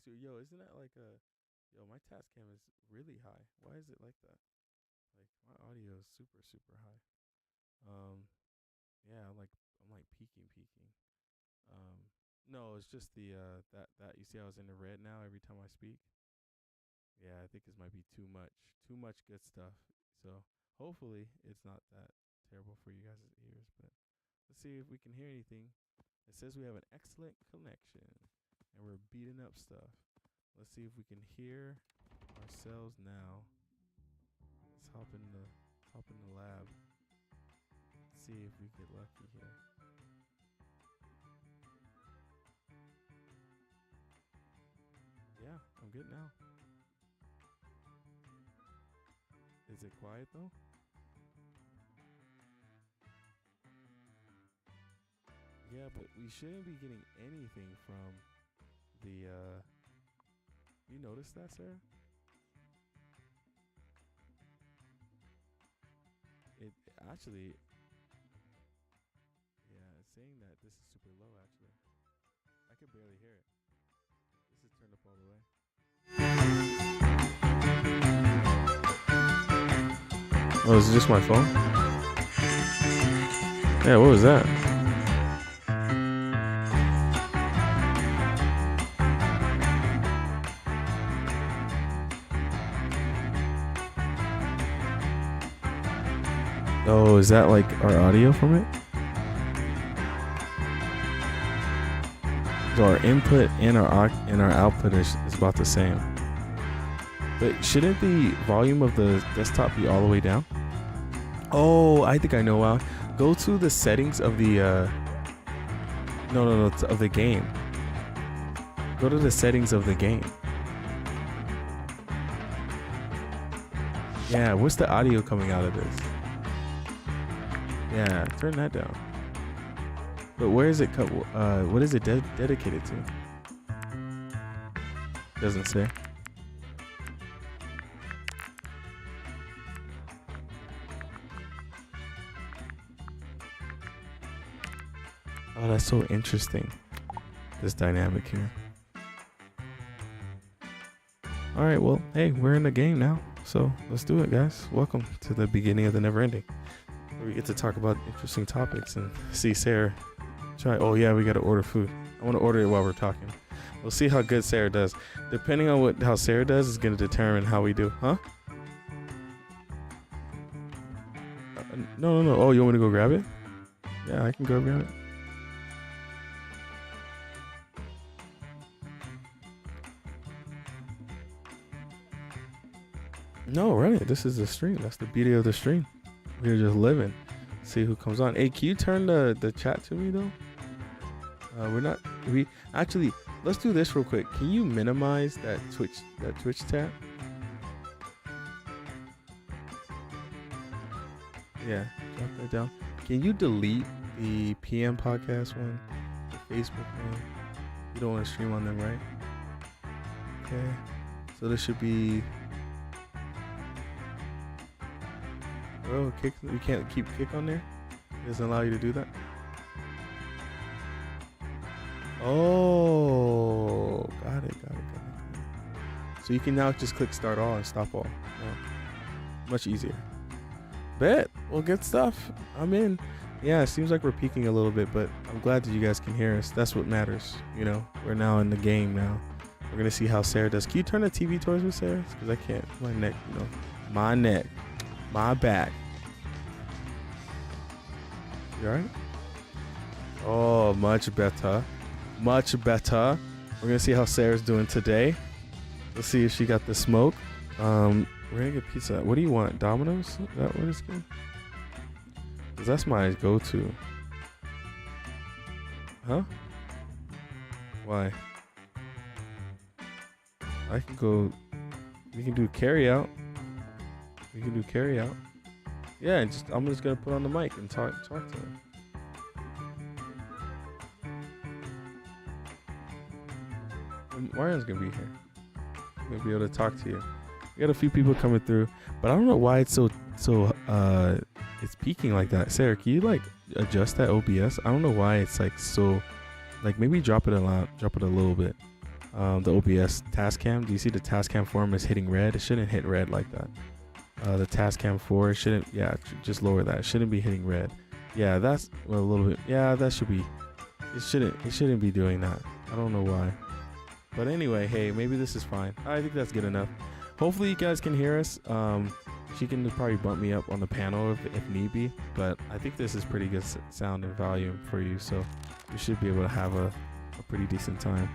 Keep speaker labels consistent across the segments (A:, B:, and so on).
A: super. Yo, isn't that like a? Yo, my Tascam is really high. Why is it like that? Like my audio is super super high. Yeah, I'm like peaking. Um, no, it's just the that you see I was in the red now every time I speak. Yeah, I think this might be too much. Too much good stuff. So hopefully it's not that terrible for you guys' ears, but let's see if we can hear anything. It says we have an excellent connection and we're beating up stuff. Let's see if we can hear ourselves now. Let's hop in the lab. See if we get lucky here. Yeah, I'm good now. Is it quiet though? Yeah, but we shouldn't be getting anything from the you notice that, Sarah? It actually, yeah, it's saying that this is super low actually. I could barely hear it. This is turned up all the way. Oh, is it just my phone? Yeah, what was that? Oh, is that like our audio from it? So our input and our output is about the same. But shouldn't the volume of the desktop be all the way down? Oh, I think I know why. Go to the settings of the no, of the game. Go to the settings of the game. Yeah, what's the audio coming out of this? Yeah, turn that down. But where is it? What is it dedicated to? Doesn't say. Oh, that's so interesting. This dynamic here. All right, well, hey, we're in the game now, so let's do it, guys. Welcome to the beginning of the never ending, where we get to talk about interesting topics and see Sarah try. Oh yeah, we gotta order food. I want to order it while we're talking. We'll see how good Sarah does. Depending on how Sarah does is gonna determine how we do, huh? No. Oh, you want me to go grab it? Yeah, I can go grab it. No, run it. This is the stream. That's the beauty of the stream. We're just living. See who comes on. Hey, can you turn the chat to me though? We're not. We actually. Let's do this real quick. Can you minimize that Twitch tab? Yeah, drop that down. Can you delete the PM podcast one, the Facebook one? You don't want to stream on them, right? Okay. So this should be. Oh, kick! We can't keep kick on there. It doesn't allow you to do that. Oh, got it. So you can now just click start all and stop all. Oh, much easier. Bet. Well, good stuff. I'm in. Yeah, it seems like we're peaking a little bit, but I'm glad that you guys can hear us. That's what matters. You know, we're now in the game now. We're gonna see how Sarah does. Can you turn the TV towards me, Sarah? Because I can't. My neck, my neck. My back. You alright? Oh, much better. Much better. We're gonna see how Sarah's doing today. Let's see if she got the smoke. We're gonna get pizza. What do you want? Domino's? Is that what it's good? Cause that's my go-to. Huh? Why? I can go. We can do carry out. Yeah, and I'm just gonna put on the mic and talk to him. Marion's gonna be here. I'm gonna be able to talk to you. We got a few people coming through, but I don't know why it's so it's peaking like that. Sarah, can you like adjust that OBS? I don't know why it's like so, like maybe drop it a little bit. the OBS task cam. Do you see the task cam form is hitting red? It shouldn't hit red like that. The task cam 4 shouldn't, yeah, just lower that. It shouldn't be hitting red. Yeah, that's a little bit, yeah, that should be, it shouldn't be doing that. I don't know why. But anyway, hey, maybe this is fine. I think that's good enough. Hopefully you guys can hear us. She can probably bump me up on the panel if need be, but I think this is pretty good sound and volume for you, so you should be able to have a pretty decent time.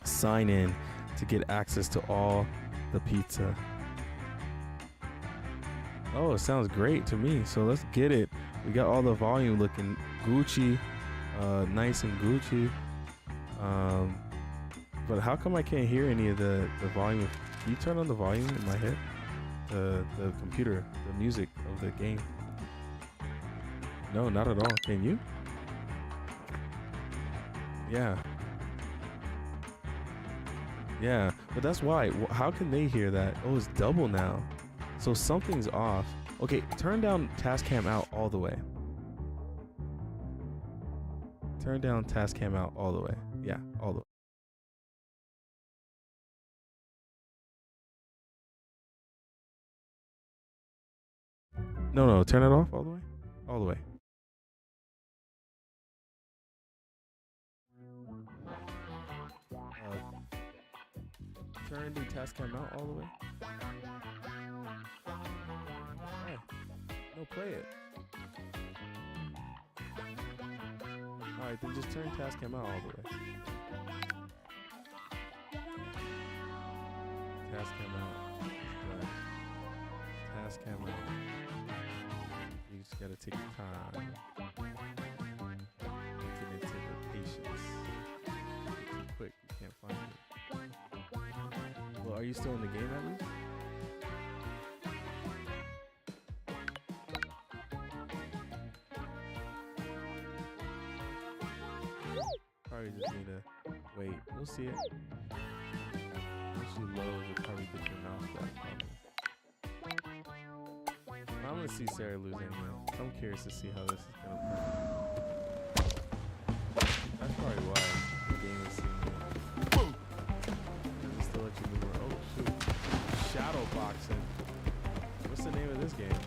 A: Sign in to get access to all the pizza. Oh, it sounds great to me, so let's get it. We got all the volume looking Gucci, nice and Gucci. But how come I can't hear any of the volume? Can you turn on the volume in my head? The computer, the music of the game. No, not at all. Can you? Yeah. Yeah, but that's why. How can they hear that? Oh, it's double now. So something's off. Okay, turn down Tascam out all the way. Turn down Tascam out all the way. Yeah, all the way. No, turn it off all the way. All the way. Turn the Tascam out all the way. Hey, no, play it. Alright, then just turn Tascam out all the way. Tascam out. Right. Tascam out. You just gotta take your time. Making it take your patience. Too quick, you can't find it. Well, are you still in the game at least? Probably just need to wait. We'll see it. Once you load, you'll probably get your mouse back. I'm gonna see Sarah lose anyway. I'm curious to see how this is gonna play. That's probably why the game is seeing it. Does it still let you move around? Oh shoot. Shadow boxing. What's the name of this game?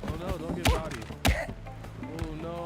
A: Oh no, don't get bodied. Oh no.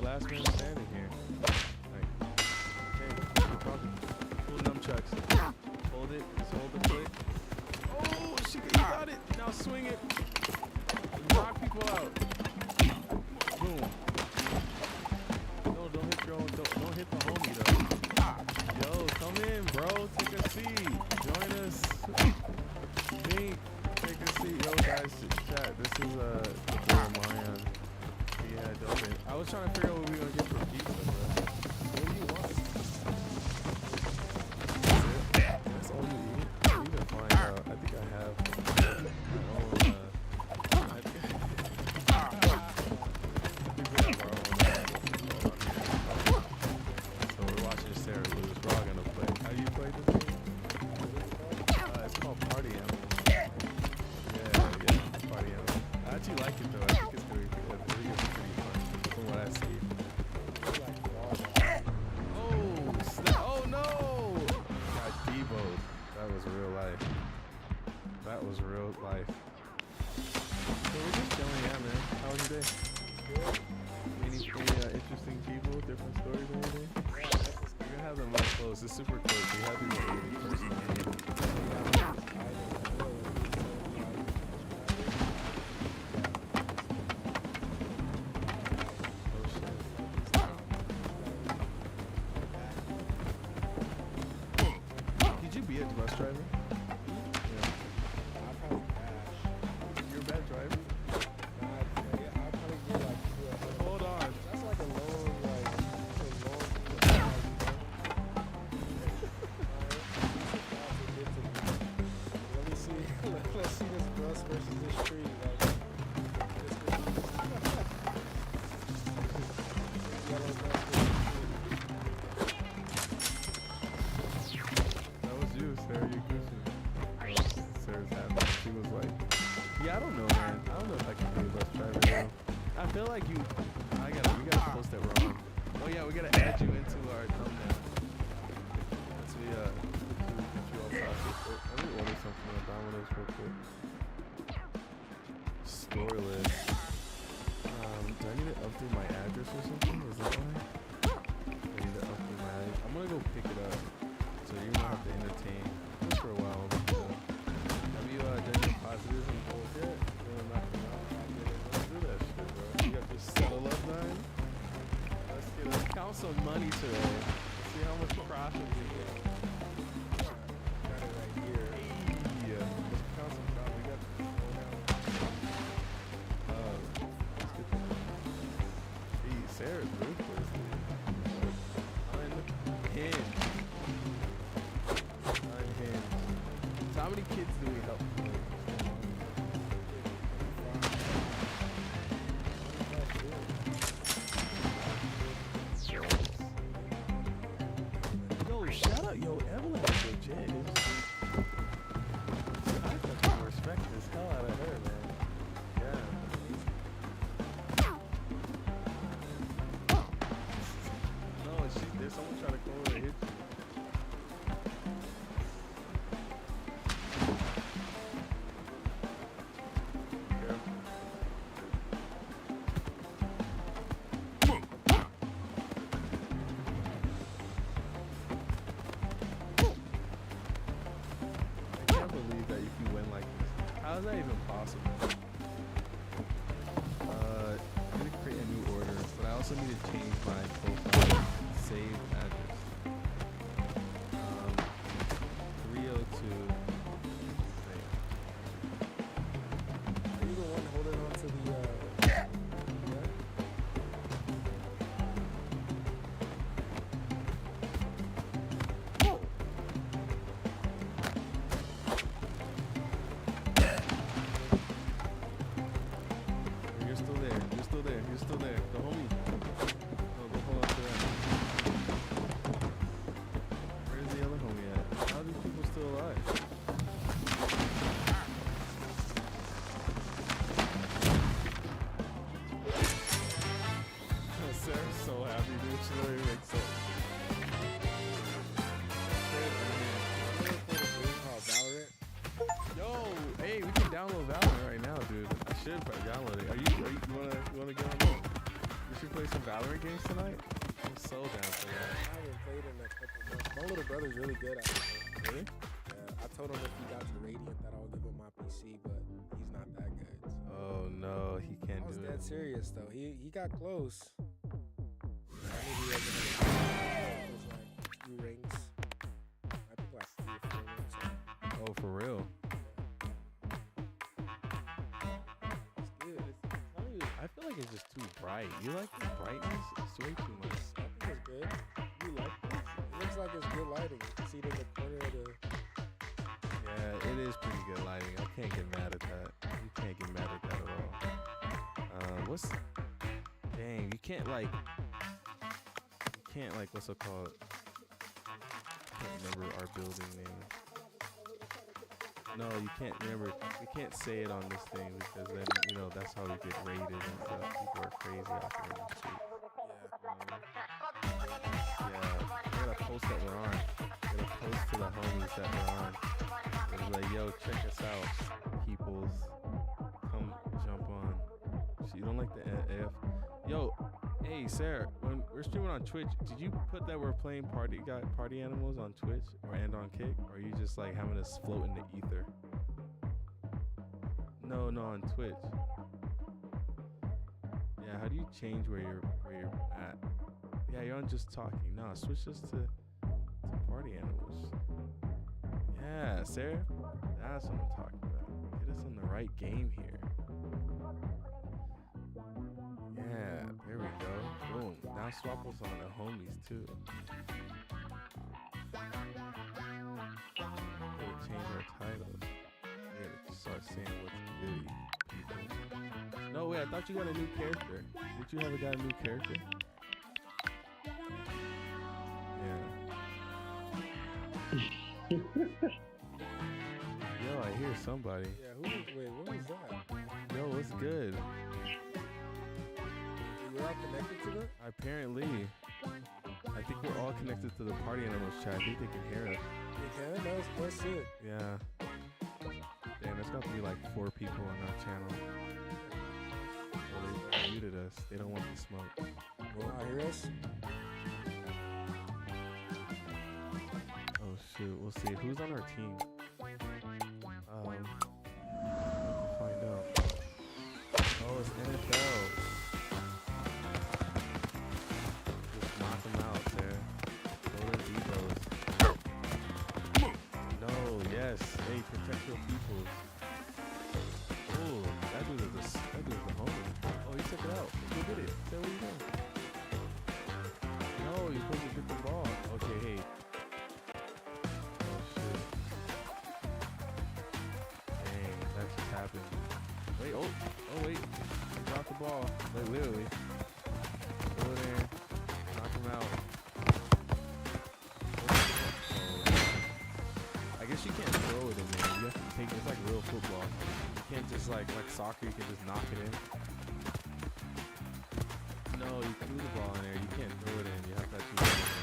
A: Last man standing here. Like, okay, keep talking. Pull nunchucks. Hold it. Just hold the click. Oh, she got it. Now swing it. Knock people out. Boom. No, don't hit your own. Don't hit the homie though. Yo, come in, bro. Take a seat. Join us. Pink, take a seat. Yo, guys, chat. This is the boy Mayan. Yeah, dope. I was trying to figure out what we were gonna get for pizza, bro. What do you want? That's it? That's all you eat? I need to find out. I think I have my own, So we're watching Sarah lose. We're all gonna play. How do you play this game? It's called Party Animal. Yeah, Party Animal. I actually like it though. I think it's pretty good. From what I see. Oh no! Got Devo'd. That was real life. That was real life. So we're just chilling, yeah, man. How was your day? Good. Any interesting people, different stories or anything? You're gonna have them up close. It's super close. We have these like 80 person. Be a bus driver? Yeah. You're a bad driver?
B: versus this tree. Like, this yellow versus
A: That was you, Sarah. You Gucci. Sarah's happy. She was like, yeah, I don't know, man. I don't know if I can be a bus driver now. I feel like we gotta post that we're on. Oh yeah, we gotta add you into our thumbnail. Once we get you all processed. Let me order something on Domino's real quick. Store list. Do I need to update my address or something? Is that why? I need to update my address. I'm gonna go pick it up. So you don't have to entertain just for a while. Have you done your positives and goals yet? Let's do that shit, bro. You got to settle up, man. Let's count some money today. See how much profit we get.
B: got it right here.
A: Hey, let's count some profit. We got to go down. Let's get this. Hey, Sarah's ruthless, dude. Unhinged. So how many kids do we help? Yo, shout out, yo, Evelyn is legit. I fucking respect this hell out of her, man. Yeah. No, there's someone trying to come over and hit you. How is that even possible? I'm gonna create a new order, but I also need to change my profile save address. 302. Wait.
B: Are you the one holding on to the
A: You're still there. The homie. No, but hold on to that. Where's the other homie at? How are these people still alive? Sarah's so happy, dude. She literally makes so. Yo, hey, we can download Valorant right now, dude. I should probably download it. You wanna get on that? We should play some Valorant games tonight? I'm so down for that.
B: I haven't played in a couple months. My little brother's really good at it.
A: Really?
B: Yeah, I told him if he got to Radiant that I would give him my PC, but he's not that good. So.
A: Oh no, he can't
B: I was
A: do
B: dead
A: it.
B: serious though. He got close. I knew he wasn't gonna get like few rings. I think like 3 or 4 rings. So.
A: Oh, for real? I feel like it's just too bright. You like the brightness? It's way too much.
B: I think it's good.
A: You like this?
B: It looks like it's good lighting. You can see it in the corner of the.
A: Yeah, it is pretty good lighting. I can't get mad at that. You can't get mad at that at all. Dang, you can't like, what's it called? I can't remember our building name. No, you can't remember. We can't say it on this thing because then, that's how we get raided and stuff. People are crazy out there in the street. Yeah, we gotta post that we're on. We gotta post to the homies that we're on. And be like, yo, check us out, peoples. Come jump on. You don't like the AF? Yo, hey, Sarah, when we're streaming on Twitch, did you put that we're playing party animals on Twitch and on Kick? Or are you just like having us float in the ether? No, on Twitch. Yeah, how do you change where you're at? Yeah, you're on just talking. No, switch this to party animals. Yeah, Sarah, that's what I'm talking about. Get us on the right game here. Yeah, there we go. Boom. Now swap us on the homies too. Gotta change our titles. Yeah, so start saying what's good, people. No, wait, I thought you got a new character. Did you have got a new character? Yeah. Yo, I hear somebody.
B: Yeah, wait, what was that?
A: Yo, what's good?
B: We're all connected to that?
A: Apparently. I think we're all connected to the Party Animals chat. I think they can hear us.
B: They can? That's it.
A: Yeah. Damn, there's got to be like 4 people on our channel. Well, they muted us. They don't want the smoke.
B: Will I hear us?
A: Oh shoot, we'll see. Who's on our team? Find out. Oh, it's NFL. Just knock them out there. Go to Devos. No, yes. Hey, protect your peoples. Oh, that dude is the homie. Oh, he took it out. Go get it. Say what you doing. No, you're supposed to get the ball. Okay, hey. Oh shit. Dang, that just happened. Wait, oh wait. He dropped the ball. Like literally. Go in there. Knock him out. I guess you can't throw it in there. You have to take it. It's like real football. You can't just like soccer, you can just knock it in. No, you threw the ball in there. You can't throw it in. You have to actually throw it in.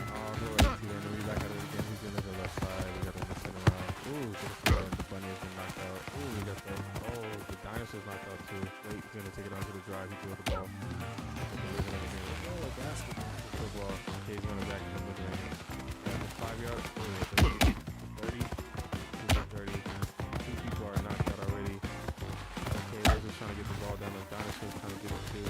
A: Oh, no, right to then we back at it again. He's gonna go left side. We got him missing around. Ooh, the bunny has been knocked out. Ooh, we got the dinosaur's knocked out too. Wait, he's gonna take it onto the drive. He threw the ball.
B: Oh, basketball.
A: Football. Okay, he's running back in the middle lane. 5 yards. Ooh, 30. 30. 2 people are knocked out already. Okay, they're just trying to get the ball down. The dinosaur's trying to get it too.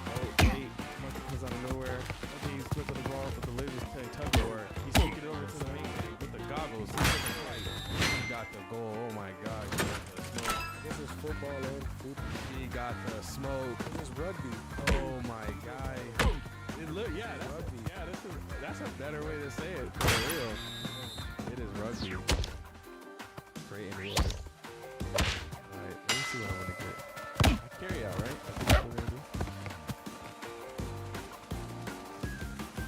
A: Oh, hey, Monkey out of nowhere. Okay, he's flipping the ball, but the laser's playing tug of war. He's taking it over to the main thing with the goggles. He got the goal. Oh my God. He got the smoke.
B: This is football and football.
A: He got the smoke.
B: This is rugby.
A: Oh my God. That's a better way to say it. For real. It is rugby. Straight in real. Alright, let me see what I want to get. Carry out, right? I think that's what we're gonna do.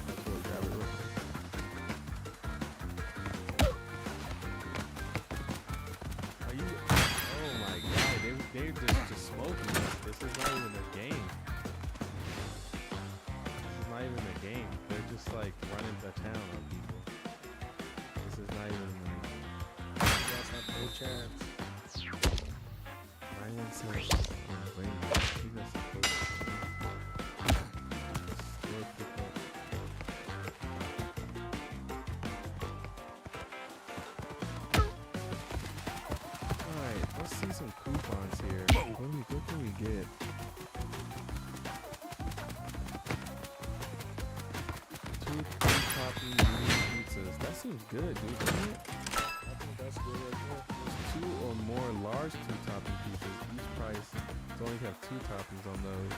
A: Let's go grab it real quick. Are you? Oh my God, they're just smoking us. This is not even a game. Not even a game. They're just like running the town on people. This is not even like.
B: You guys have no chance.
A: Ryan says, he's not supposed to. Still pick up. Alright, let's see some coupons here. What can we get? Two topping medium pizzas. That seems good, dude, doesn't it?
B: I think that's good right there.
A: 2 or more large 2 topping pizzas. Each price to only have 2 toppings on those.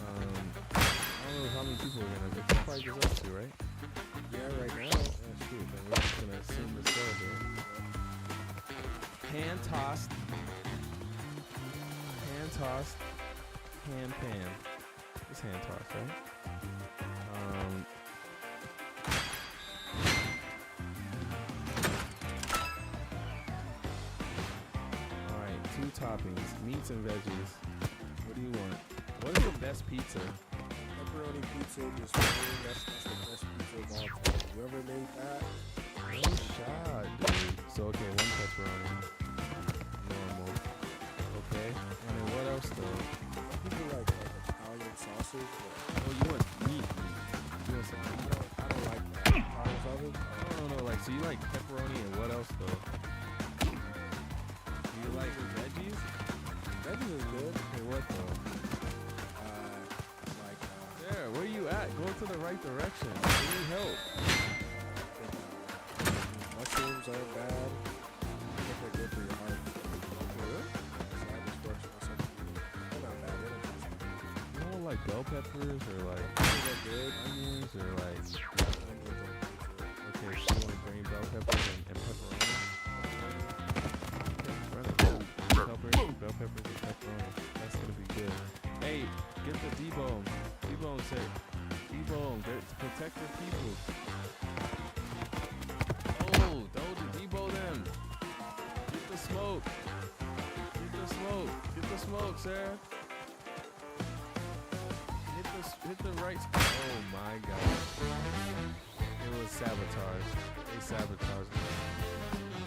A: I don't know how many people are gonna get. This probably just us 2, right?
B: Yeah, right now.
A: That's true. Then we're just gonna assume the sale here. Hand tossed. Hand pan. It's hand tossed, right? Alright, 2 toppings, meats and veggies. What do you want? What is the best pizza?
B: Pepperoni pizza, just that's the best pizza of all time. Whoever made that,
A: No shot, dude. So, okay, 1 pepperoni. Normal. Okay. And then what else, though?
B: people like Italian sausage, but
A: Oh, you want meat. You want some meat?
B: I don't like that. Italian sausage?
A: No. Like, so you like pepperoni and what else, though? Do you like veggies?
B: Veggies is good.
A: Okay, what, though? There, where you at? Go to the right direction. We need help.
B: Mushrooms aren't bad. I think they're good for your heart.
A: Really?
B: They're not bad.
A: You don't like bell peppers or like
B: Onions are good.
A: onions or like?
B: Onions are
A: Okay, so you want green bell peppers and pepperoni? Okay, run it. Bell peppers and pepperoni. That's gonna be good. Hey, get the debone. Debone said. Debone, to protect your people. Oh, don't debone them. Get the smoke. Get the smoke. Get the smoke, Sarah. Hit the right. Oh my God. It was sabotage. They sabotaged me.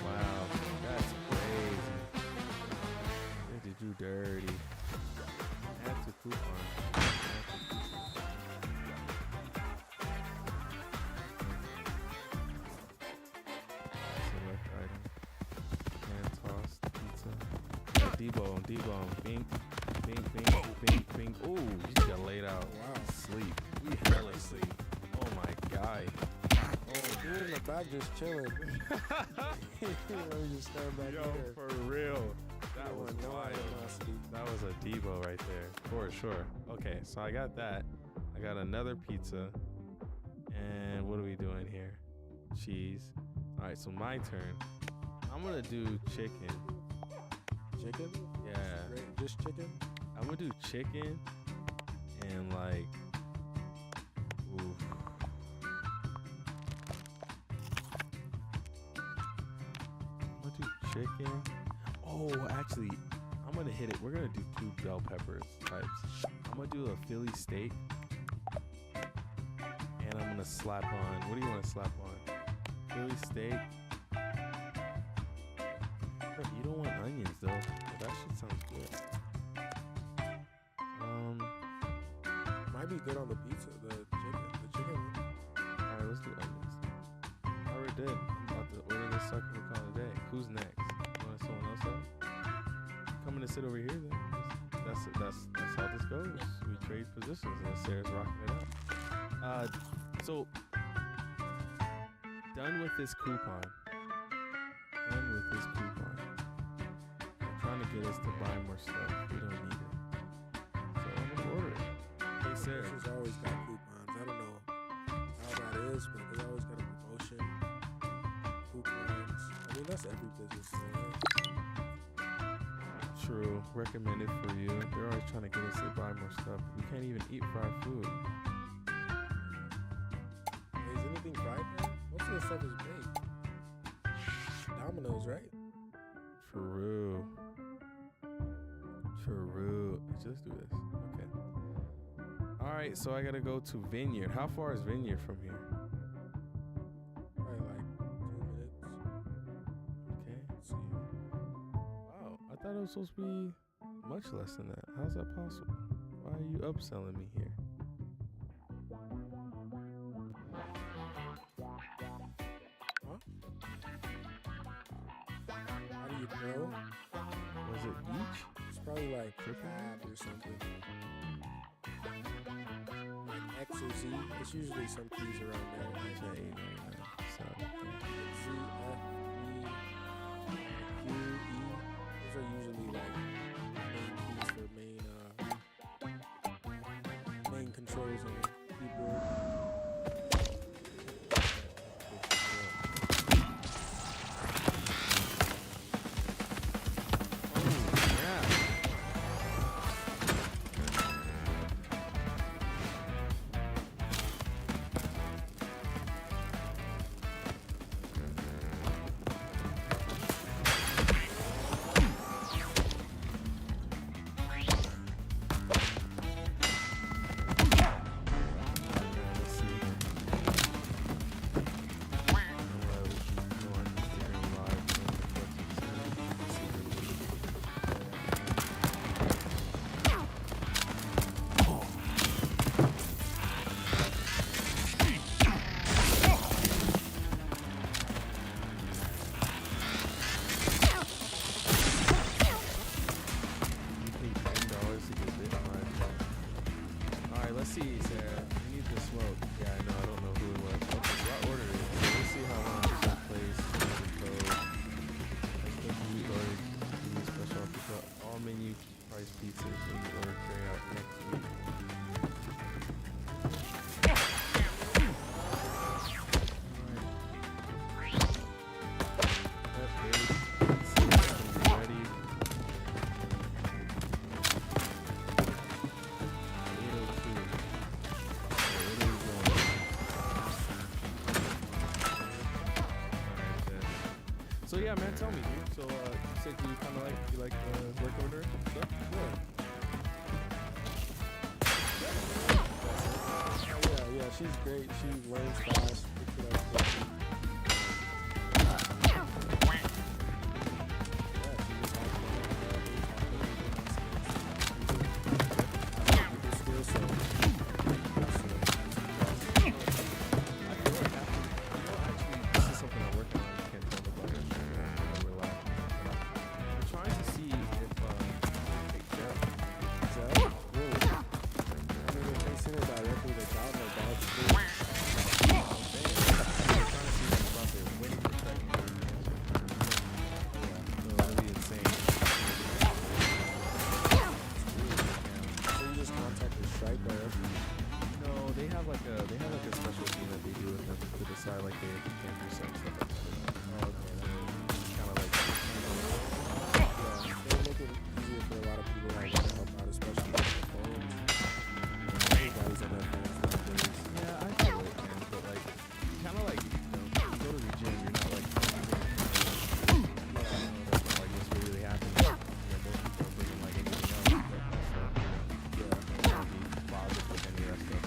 A: Wow, that's crazy. They did you dirty. Add to coupon. Select item. Hand tossed pizza. Debone. Bink. Ooh, you just got laid out.
B: wow.
A: Sleep. We hella sleep. Oh my God.
B: Oh, dude in the back just chilling. Let me just stand back
A: Yo,
B: there.
A: for real. That was
B: No
A: wild.
B: animosity.
A: That was a Debo right there, for sure. Okay, so I got that. I got another pizza. And what are we doing here? Cheese. All right, so my turn. I'm gonna do chicken.
B: Chicken?
A: Yeah,
B: Just chicken?
A: I'm gonna do chicken and like, oof. I'm gonna do chicken. Oh, actually, I'm gonna hit it. We're gonna do 2 bell peppers types. I'm gonna do a Philly steak, and I'm gonna slap on. What do you want to slap on? Philly steak. You don't want onions though. But that shit sounds good.
B: Might be good on the pizza, the chicken one.
A: All right, let's do onions. I already did. I'm about to order this sucker and call it a day. Who's next? You want someone else up? Coming to sit over here then. That's how this goes. We trade positions and Sarah's rocking it up. So done with this coupon. They're trying to get us to buy more stuff. We don't need it. So I'm gonna order it. Hey Sarah.
B: This has always got coupons. I don't know how that is, but they always got a promotion. Coupons. I mean, that's every business thing, right?
A: True. Recommended for you. They're always trying to get us to buy more stuff. We can't even eat fried food.
B: Hey, is anything fried there? Most of the stuff is baked. Domino's, right?
A: True. Let's do this. Okay. Alright, so I gotta go to Vineyard. How far is Vineyard from here?
B: Probably like 2 minutes.
A: Okay.
B: Let's see.
A: Wow. I thought it was supposed to be much less than that. How's that possible? Why are you upselling me here?
B: Huh? How do you know?
A: Was it each?
B: It's probably like tab or something. Like X or Z. It's usually some keys around there. Like
A: J, so,
B: Z, F, E, Q, E. Those are usually like main keys for main controls on the keyboard.
A: So yeah, man, tell me, dude. So you said you kind of like work order stuff.
B: Yeah. Oh, yeah, she's great. She learns fast, picks it up quickly. Yeah, she just has fun. Skills, so
A: I feel like after, actually, this is something I'm working on. You can't tell nobody. We're laughing. I'm trying to see if take care of.
B: Zell, really? I mean, if they send her directly to job like that, it's cool.
A: I'm trying to see if about their winning perspective. Yeah, so really insane.
B: So you just contact the strike directly.
A: No, they have like a special thing that they do with them to decide like they can do some stuff like that.
B: Oh, okay.
A: Kind of like.
B: Yeah, they make it easier for a lot of people like to help out, especially with the phones. Everybody's on their phones nowadays.
A: Yeah, I feel it, man. But like, kind of like, you go to the gym, you're not like, like what's really happening. You know, most people are bringing like anything else. But, so, don't be bothered with any of that stuff. You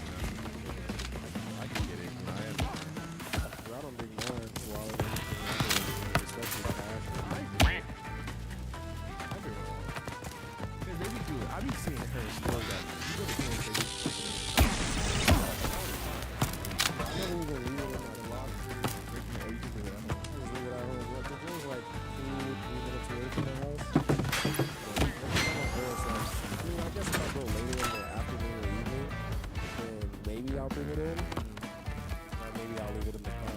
A: know, I can get it. You know, I am.
B: I don't bring mine while I'm especially the cash.
A: Everyone. Because they be doing, I be seeing her slow that. You go to the gym, they
B: I never even leave it in my locker.
A: oh, you can do it at home.
B: I just leave it at home. Like, the gym's like 2-3 minutes away from the house. But every time I go, it's like, I mean, I guess if I go later in the afternoon or evening, then maybe I'll bring it in. Or maybe I'll leave it in the car.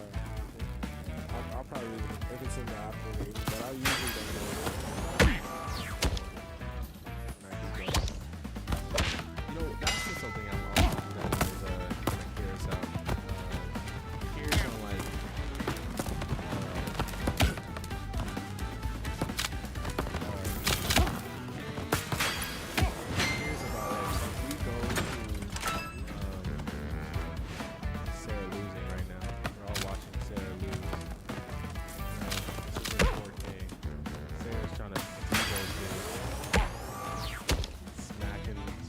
B: I'll probably leave it if it's in the afternoon or evening, but I usually don't go.
A: You know, that's just something I'm also doing is kind of curious out. Curious on like curious about like if we go to Sarah losing right now. We're all watching Sarah lose. This is her 4K. Sarah's trying to Devo kids.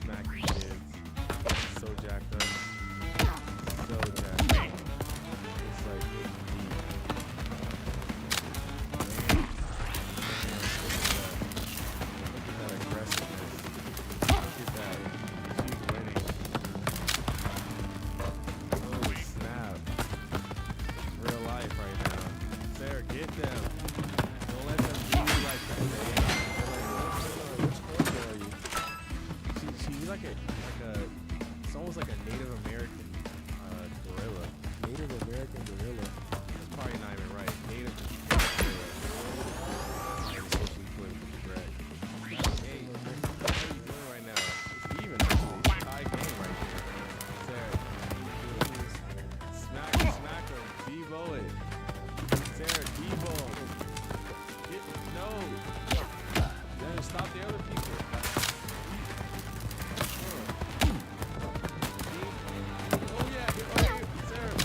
A: Smacking kids. So jacked up. So jacked up. It's like it's deep. Look at that aggressiveness. Look at that. She's winning. Oh snap. Real life right now. Sarah, get them. Don't let them do you like that, man.
B: Which character are you?
A: She's like a it's almost like a Native American gorilla.
B: Native American gorilla.
A: That's probably not even right. Native gorilla. Not even socially politically correct. Hey, what are you doing right now? It's even actually. It's a tie game right here. Sarah, smack him. Devo it. Sarah, Devo. No. Then stop the other people. Oh yeah, Sarah.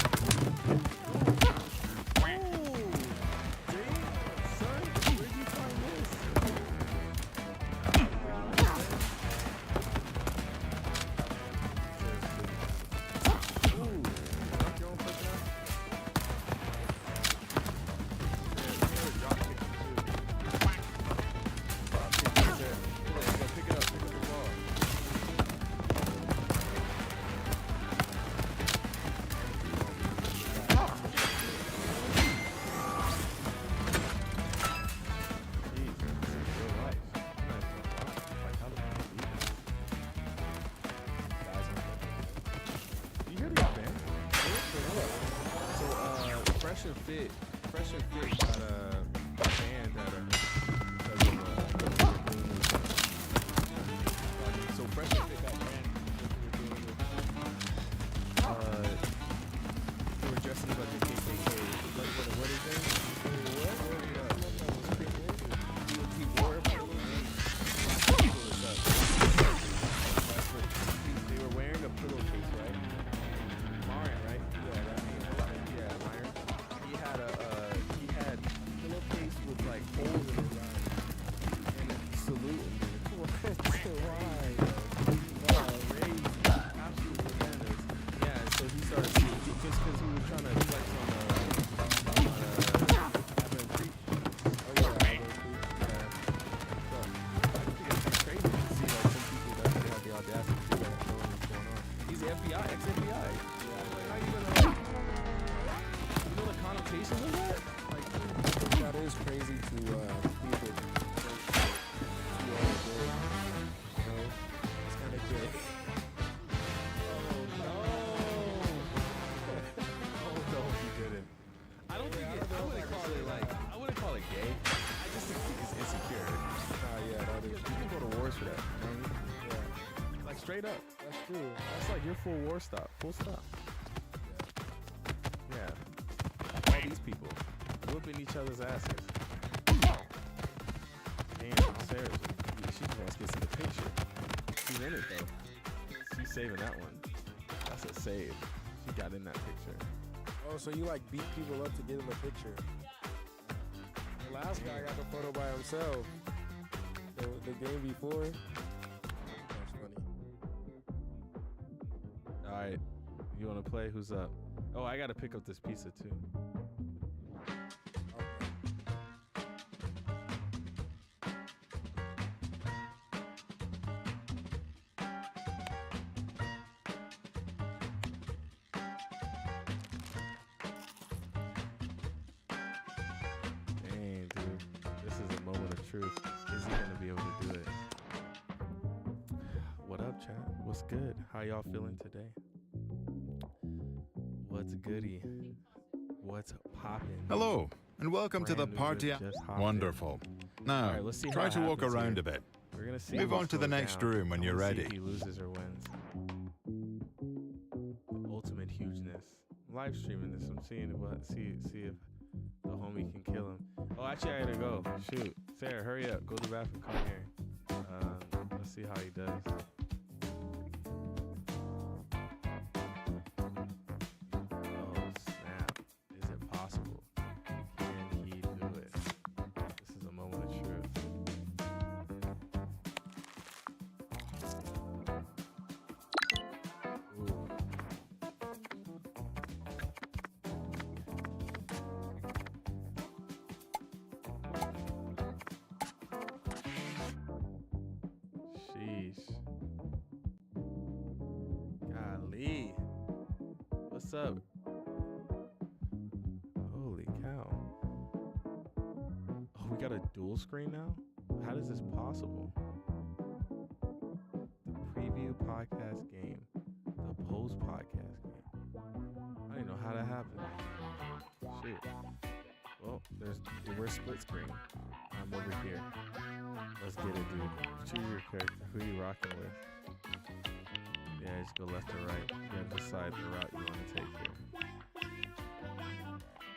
A: Son, where'd you find this? Ooh, knock your own person out? Sarah, drop kick him too. Drop kick him, Sarah. Go pick it up the ball. Fresh and Fit got banned at because of so Fresh and Fit got banned because they were dressing up like the KKK. Like what is that? He wore it. They were wearing a pillowcase, right? Marin, right? Yeah, Myron. He had pillowcase with ramifications of that? Like,
B: I think that is crazy to people think you are good. You know, it's kind of gay.
A: oh no, he didn't. I don't think I wouldn't call it like I wouldn't call it gay. I just think it's insecure.
B: Yeah, that is.
A: You can go to wars for that. You know what I mean?
B: Yeah,
A: Like straight up.
B: that's true.
A: That's like your full war stop. Full stop.
B: Yeah.
A: Yeah. All these people whooping each other's asses. Damn, Sarah, she wants to get in the picture. She's in it though. She's saving that one. That's a save. She got in that picture.
B: Oh, so you like beat people up to get in the picture? The last guy got the photo by himself. The game before. That's funny.
A: All right, you want to play? Who's up? Oh, I gotta pick up this pizza too. Dang, dude, this is a moment of truth. Is he gonna be able to do it? What up, chat? What's good? How y'all feeling today? What's goody? What's poppin'?
C: Hello, and welcome to the
A: Brand new
C: party.
A: just hopped in.
C: Wonderful. Now,
A: All right, let's see how
C: try
A: it
C: to walk
A: happens
C: around
A: here.
C: a bit.
A: We're gonna see.
C: Move
A: who
C: on to the
A: slows
C: next
A: down.
C: room when
A: I
C: you're
A: wanna see
C: ready.
A: if he loses or wins. Ultimate hugeness. I'm live streaming this. I'm seeing what. See if the homie can kill him. Oh, actually, I gotta go. Shoot, Sarah, hurry up. Go to the bathroom. Come here. Let's see how he does. Oh snap! Is it possible? Can he do it? This is a moment of truth. Ooh. Sheesh. Golly. What's up? Holy cow. Oh, we got a dual screen now? How is this possible? The preview podcast game. The post podcast game. I didn't know how that happened. Shoot. Well, we're split screen. I'm over here. Let's get it, dude. Choose your character. Who you rocking with? Yeah, just go left or right. You gotta decide the route you want to take here.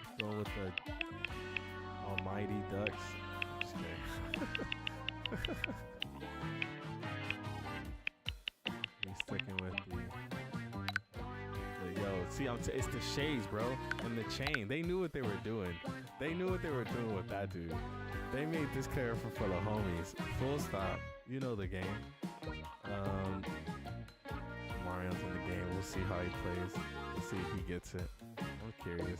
A: Let's go with the almighty Ducks. Just kidding. We sticking with the yo. See, it's the shades, bro, and the chain. They knew what they were doing. They knew what they were doing with that dude. They made this character for the homies. Full stop. You know the game. Mario's in the game. We'll see how he plays. We'll see if he gets it. I'm curious.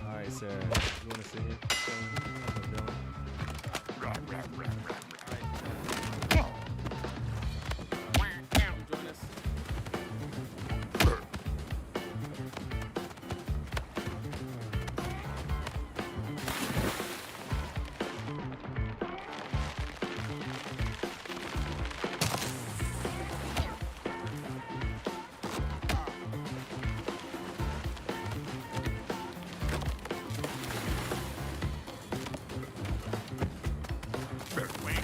A: All right, Sarah. You want to sit here? Join us.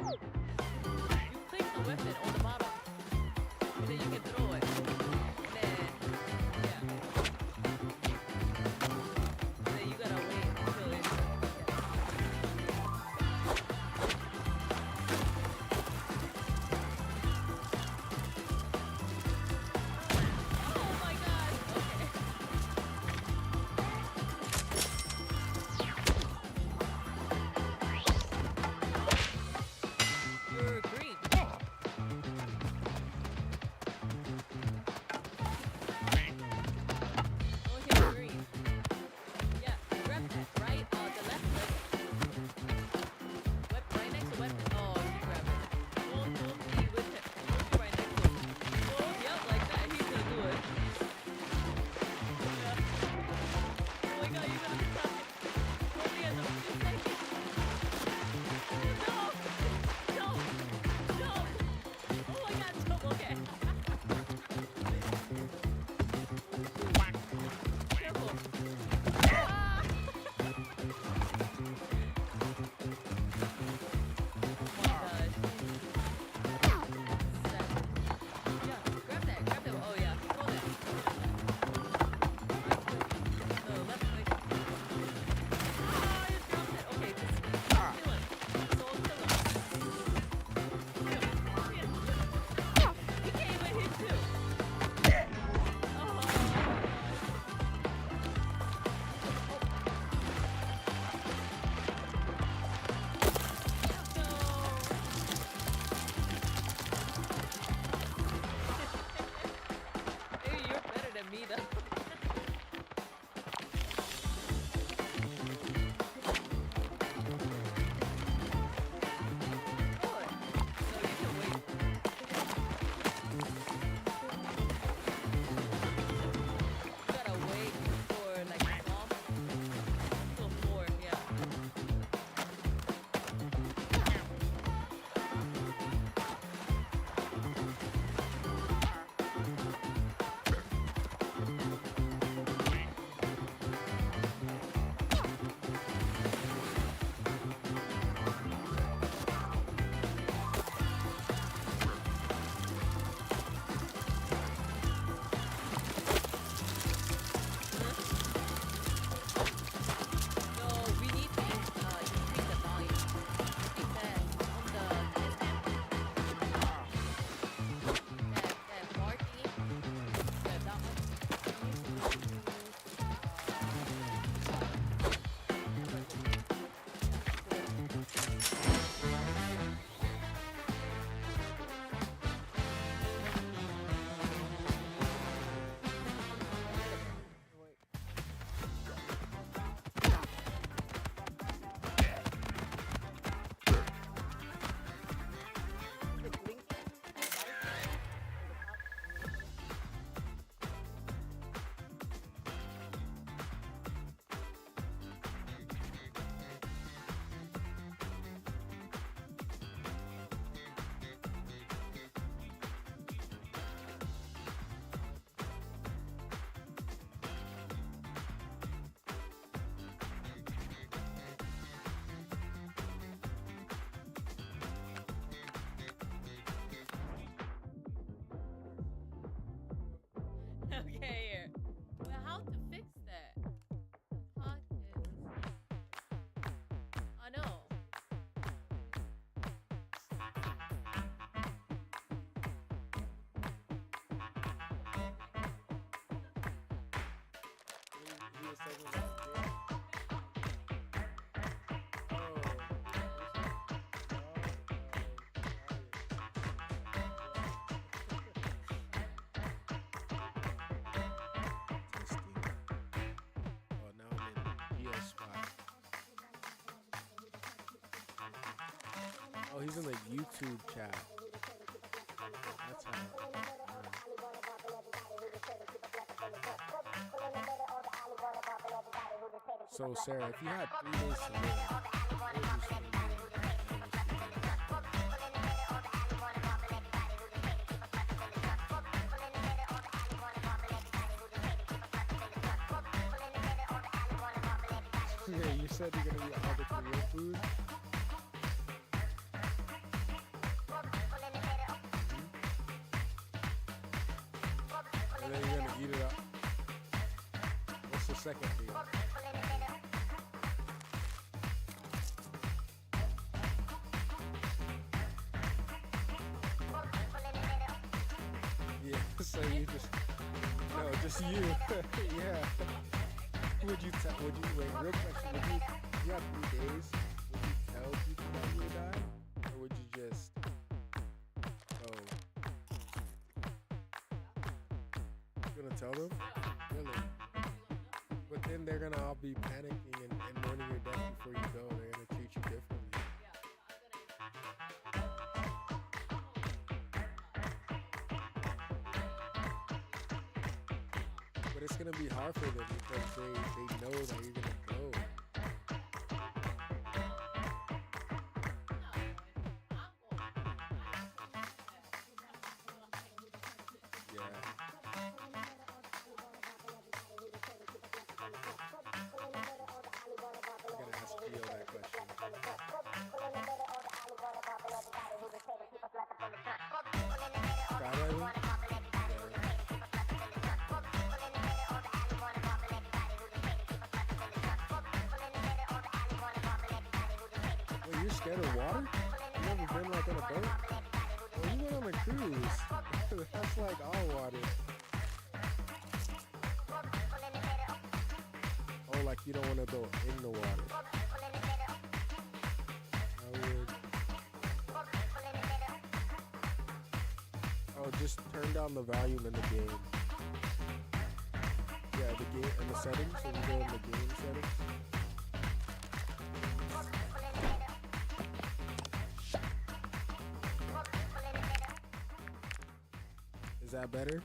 D: You place the weapon on the bottom, and then you can throw it. And then, yeah. And then you gotta wait until it's. Oh my god! Okay. You're green. Okay, green. Yeah, grab that, right? The left click. Right next to weapon. Oh, you grab it. Hold B with it. Hold B right next to it. Oh, yep, like that. He's gonna do it. Yeah. Oh my god, you gotta stop. Hold B at the second. No! No! No! Oh my god, jump, okay. Careful. Ah! Oh my god. Yeah, grab that, grab that. Oh yeah, go there. No, left click. Ah, you dropped it. Okay, just kill him. Soul kill him. He can't even hit you. Oh. Maybe you're better than me though. Oh, no, you can wait. You gotta wait for like a bomb till 4, yeah. So we need to increase the volume. Because on the distant, that marking, that one. Okay, here. Well, how to fix that? Pockets. I know.
B: He was taking that
A: Oh, now I'm in PS5.
B: Oh, he's in the YouTube chat. That's how. So, Sarah, if you had 3 days to live, what would you say? Yeah, you said you're gonna eat all the Korean food. second for you. Yeah, so you just no, just you. Yeah. Would you wait? Real question. You have 3 days? Would you tell people that you would die, or would you just you gonna tell them? Really? But then they're gonna all be panicking and mourning your death before you go. They're gonna treat you differently. But it's gonna be hard for them because they know that you're gonna go. Yeah. I'm gonna ask Gio that question. Skydiving? Yeah. Wait, you're scared of water? You never been like on a boat? Well, you went on a cruise. That's like all water. Oh, like you don't want to go in the water. I would. Oh, just turn down the volume in the game. Yeah, the game and the settings. So you go in the game settings. Is that better?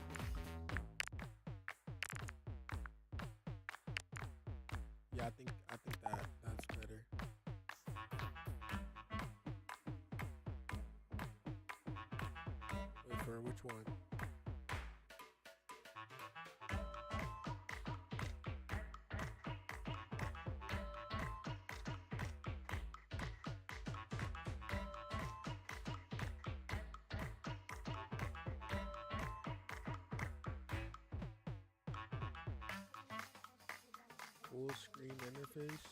B: Yeah, I think that's better. Wait for which one? Full screen interface.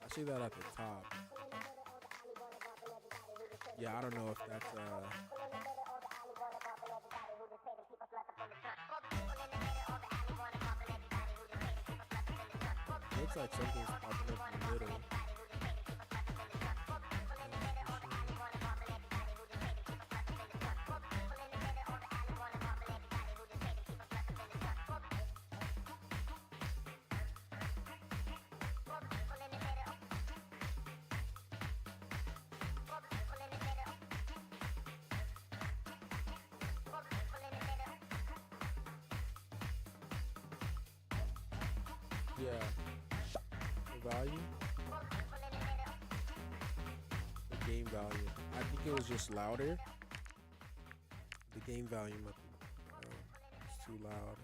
B: I see that at the top. Yeah, I don't know if that's looks like something's popping up in the middle. Yeah. The value? The game value. I think it was just louder. The game volume, I think. It's too loud.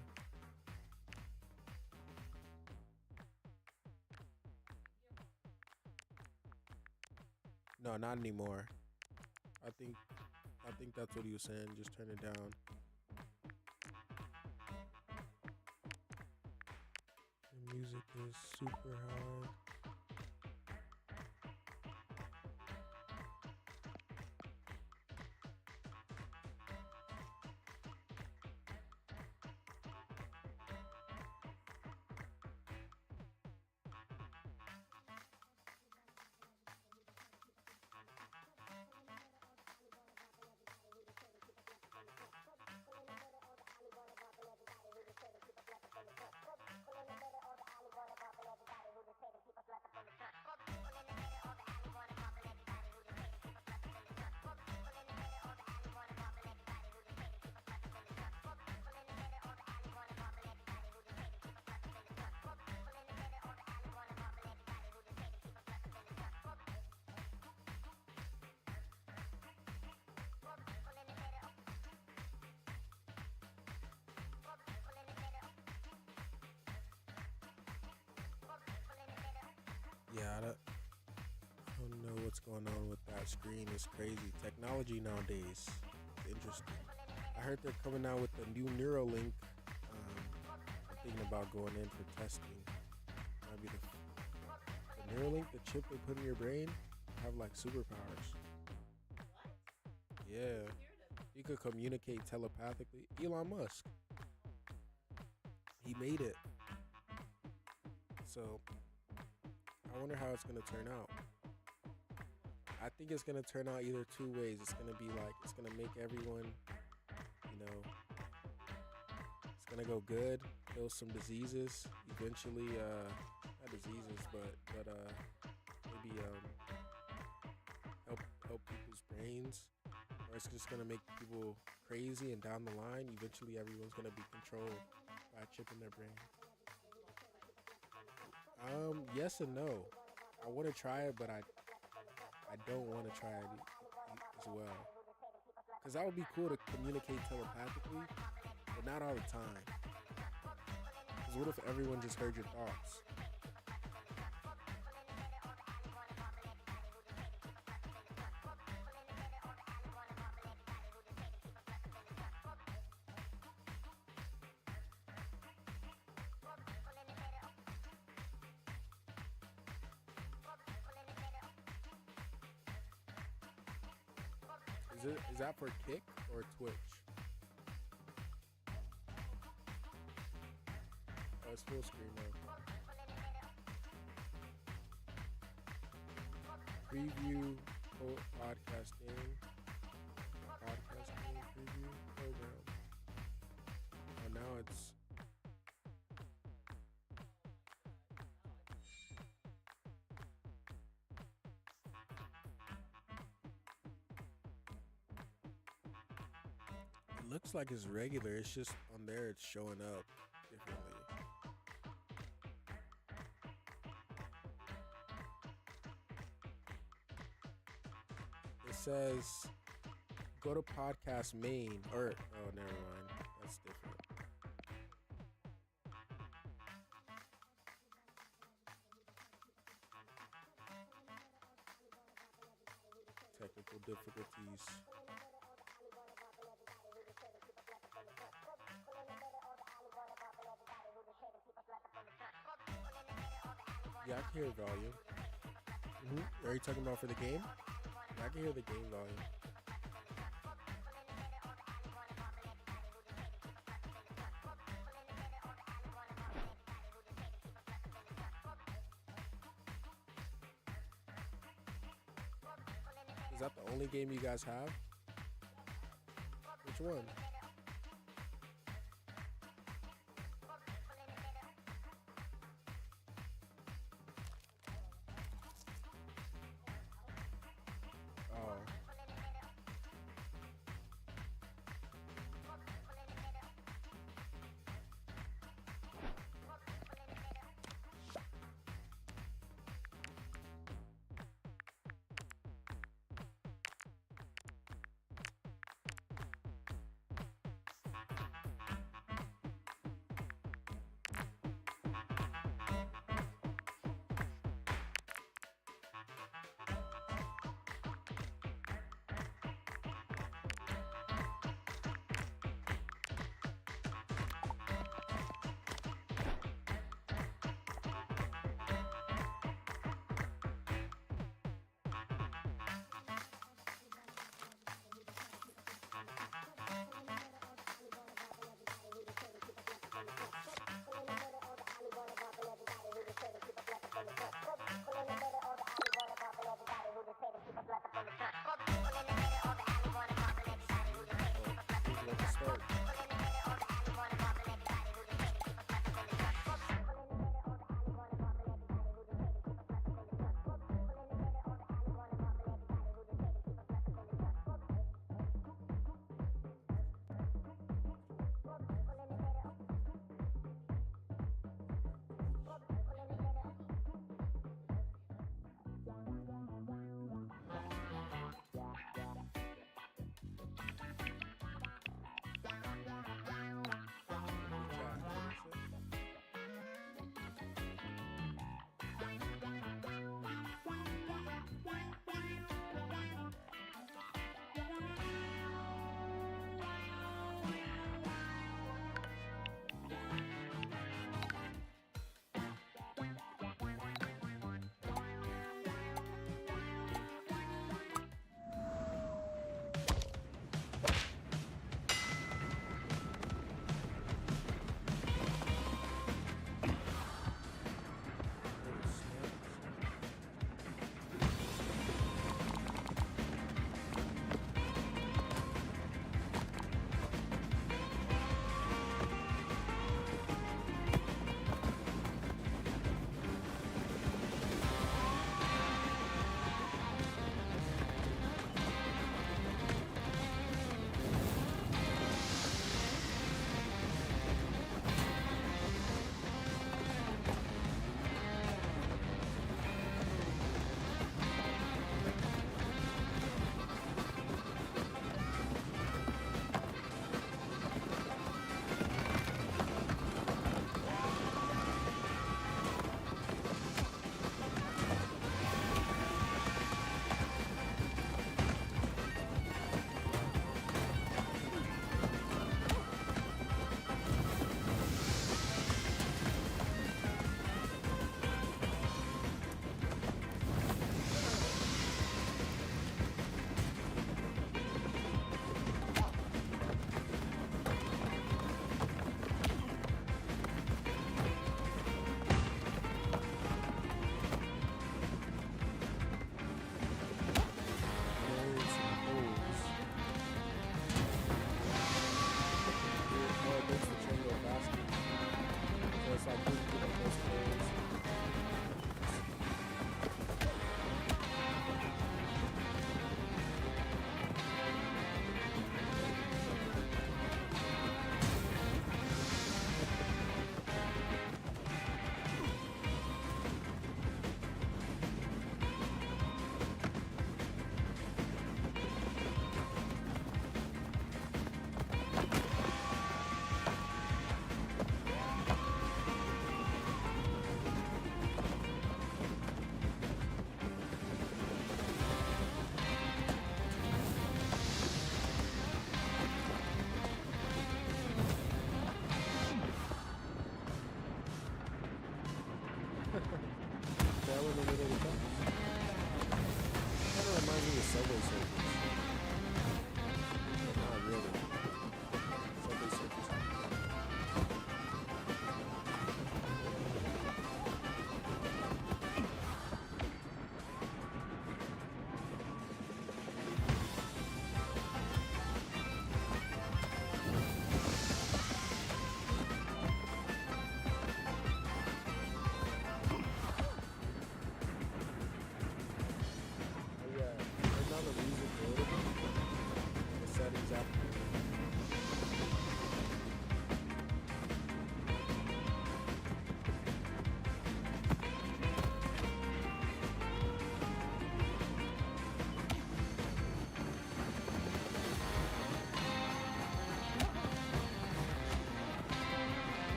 B: No, not anymore. I think that's what he was saying. Just turn it down. The music is super hard. Yeah, I don't know what's going on with that screen. It's crazy. Technology nowadays. It's interesting. I heard they're coming out with the new Neuralink thinking about going in for testing. Might be the Neuralink, the chip they put in your brain, have like superpowers. Yeah, you could communicate telepathically. Elon Musk, he made it. So I wonder how it's gonna turn out. I think it's gonna turn out either two ways. It's gonna be like it's gonna make everyone, you know, it's gonna go good, kill some diseases. Eventually, not diseases, but maybe help people's brains. Or it's just gonna make people crazy, and down the line, eventually everyone's gonna be controlled by a chip in their brain. Yes and no. I want to try it, but I don't want to try it as well. Cause that would be cool to communicate telepathically, but not all the time. Cause what if everyone just heard your thoughts? Is that for Kick or Twitch? Oh, it's full screen now. Preview podcast game. Podcast game preview program. Oh, now it's. It looks like it's regular. It's just on there. It's showing up differently. It says go to podcast main or oh, never mind. That's different. Technical difficulties. Yeah, I can hear volume. Are you talking about for the game? Yeah, I can hear the game volume. Is that the only game you guys have? Which one? Oh.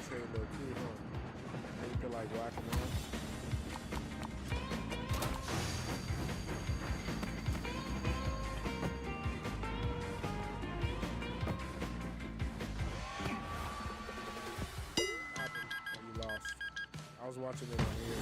B: likes Halo too, huh? And you could like whack him off. Happened. Oh, you lost. I was watching it on here.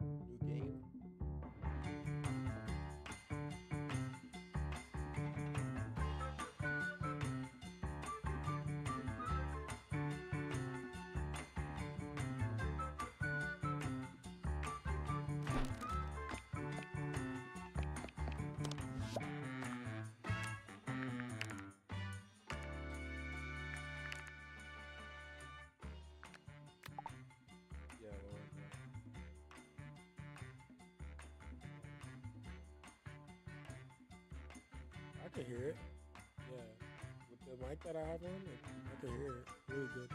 B: New game. Yeah, Lord, yeah. I can hear it. Yeah. With the mic that I have on, I can hear it. Really good.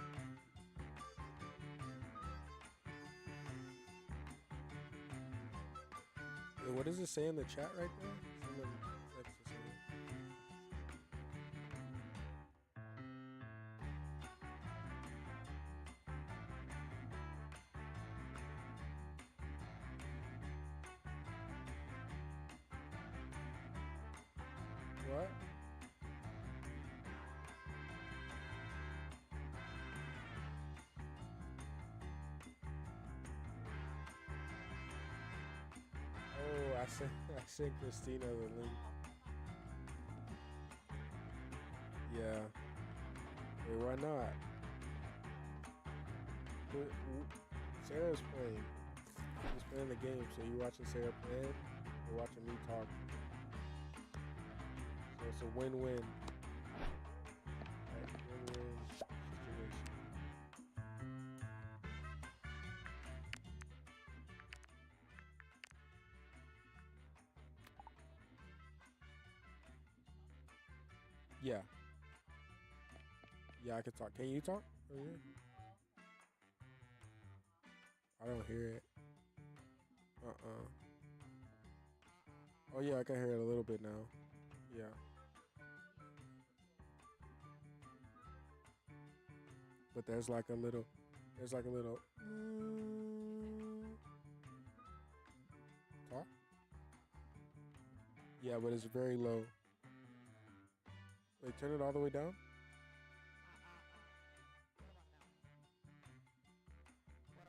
B: Yeah, what does it say in the chat right there? Someone texted something. What? Oh, I sent Christina the link. Yeah. Wait, why not? Sarah's playing. She's playing the game, so you watching Sarah play it, you're watching me talk. So it's a win-win. Right? Win-win situation. Yeah. Yeah, I can talk. Can you talk? Oh, yeah. I don't hear it. Oh yeah, I can hear it a little bit now. Yeah. But there's like a little talk. Yeah, but it's very low. Wait, turn it all the way down.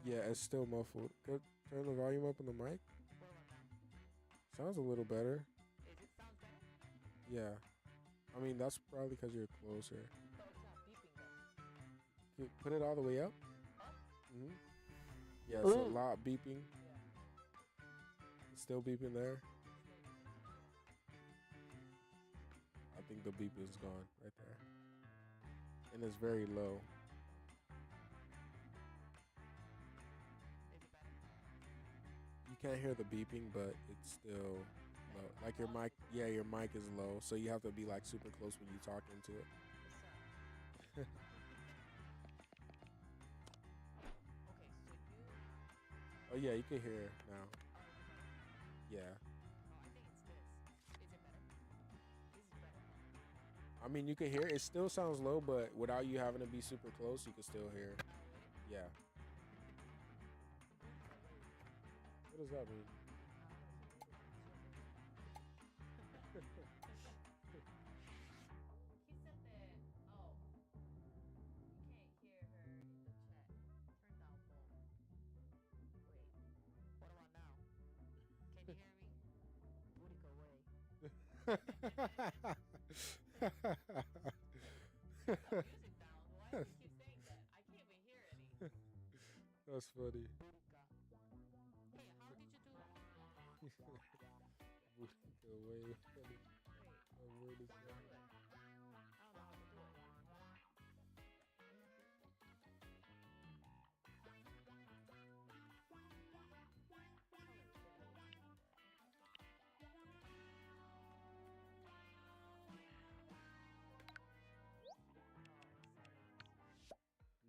B: Yeah, it's still muffled. Go turn the volume up on the mic. Sounds a little better.
D: Is it sounds better?
B: Yeah. I mean, that's probably because you're closer.
D: So it's not beeping though.
B: Put it all the way up.
D: Up?
B: Hmm. Yeah, it's a
D: Ooh.
B: lot beeping.
D: Yeah.
B: It's still beeping there. I think the beep is gone right there. And it's very low.
D: Is it better?
B: You can't hear the beeping, but it's still low. Like your mic, yeah, your mic is low, so you have to be like super close when you talk into it.
D: Yes, sir. Okay, so you.
B: Oh Oh yeah, you can hear it now. Yeah.
D: Oh, I think it's this. Is it better? This is better.
B: I mean, you can hear it. It still sounds low, but without you having to be super close, you can still hear it. Yeah. What does that mean?
D: He said that. Oh, you can't hear her in the chat. Turn down volume. Wait. What about now? Can you hear me? Booty go away. Music down. Why do you keep saying that? I can't even hear any.
B: That's funny.
D: Booty Hey, how did you do?
B: Go away. Funny.
D: Wait.
B: Word is
D: How do you do it? I don't know how to do it.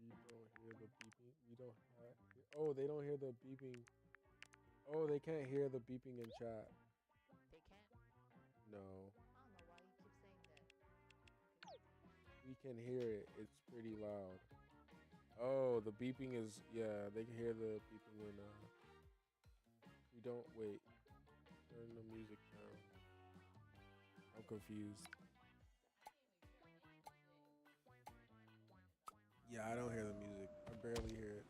B: We don't hear the beeping. We don't have. Oh, they don't hear the beeping. Oh, they can't hear the beeping in chat.
D: They can't.
B: No,
D: I don't know why you keep saying that.
B: we can hear it. It's pretty loud. Oh, the beeping is. Yeah, they can hear the beeping when. We don't wait. Turn the music down. I'm confused. Yeah, I don't hear the music. I barely hear it.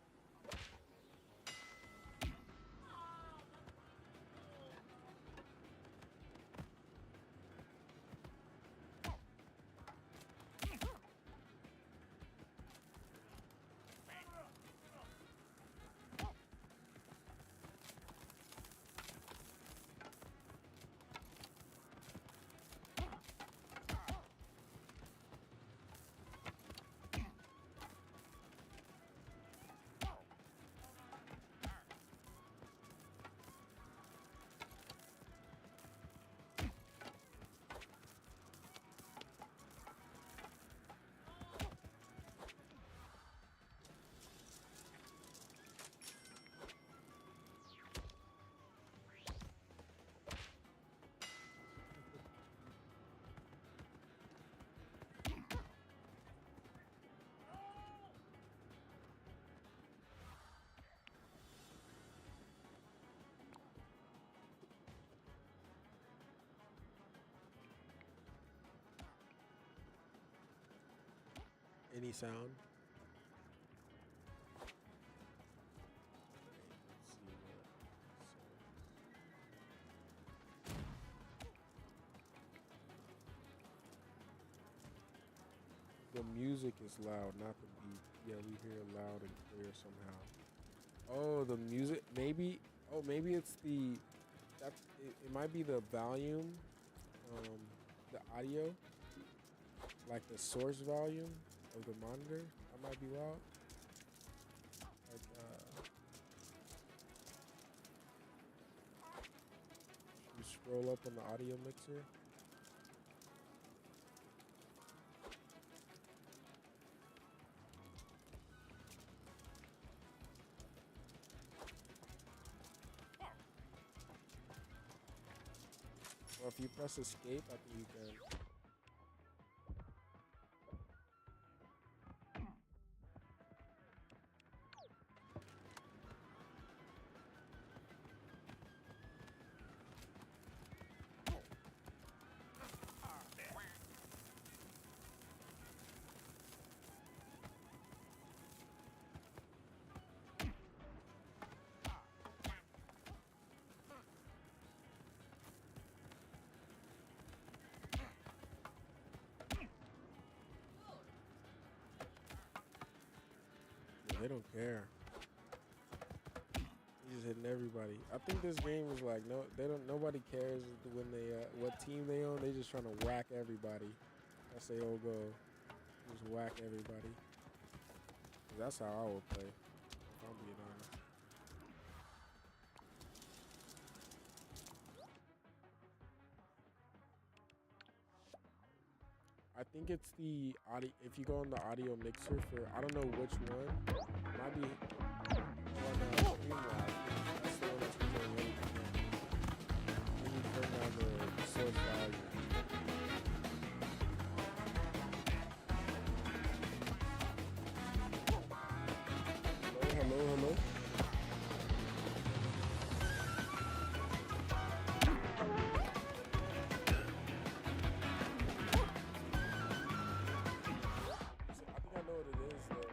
B: Any sound? Let's see the music is loud, not the beat. Yeah, we hear it loud and clear somehow. Oh, the music. Maybe. Oh, maybe it's the. That's. It might be the volume. The audio. Like the source volume of the monitor. That might be loud. Like. You scroll up on the audio mixer. Well, if you press escape, I think you can. They don't care. He's just hitting everybody. I think this game is like nobody cares when they what team they on. They just trying to whack everybody. That's their whole goal. Just whack everybody. That's how I would play. If I'm being honest. I think it's the audio. If you go on the audio mixer for, I don't know which one. It might be on Streamlabs. source value. Hello, hello. I think I know what it is though.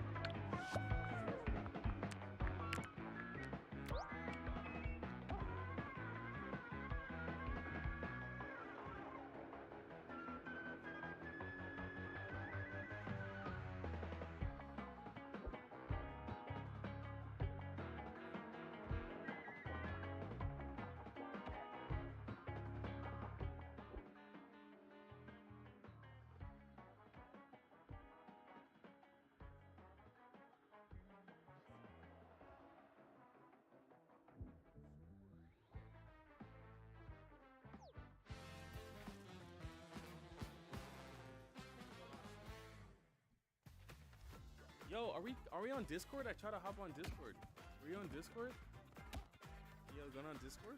A: Yo, are we on Discord? I try to hop on Discord. Were you on Discord? Yo, going on Discord?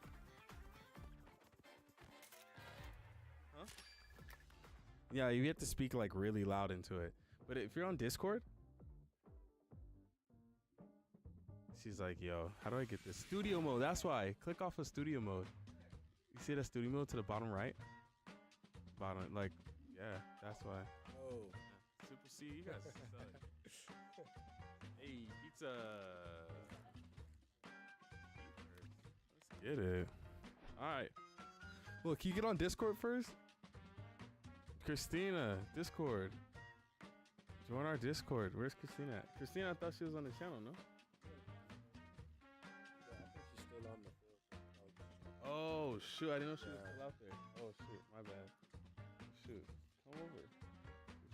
A: Huh? Yeah, you have to speak like really loud into it. But if you're on Discord, she's like, yo, how do I get this? Studio mode, that's why. Click off of studio mode. You see that studio mode to the bottom right? Bottom, like, yeah, that's why.
B: Oh.
A: Super C, you guys suck. Hey, pizza. Let's get it. All right. Look, can you get on Discord first? Christina, Discord. Join our Discord. Where's Christina at? Christina, I thought she was on the channel, no?
B: Yeah, I think she's still on the field.
A: Oh, shoot. I didn't know she was still out there. Oh, shoot. My bad. Shoot. Come over.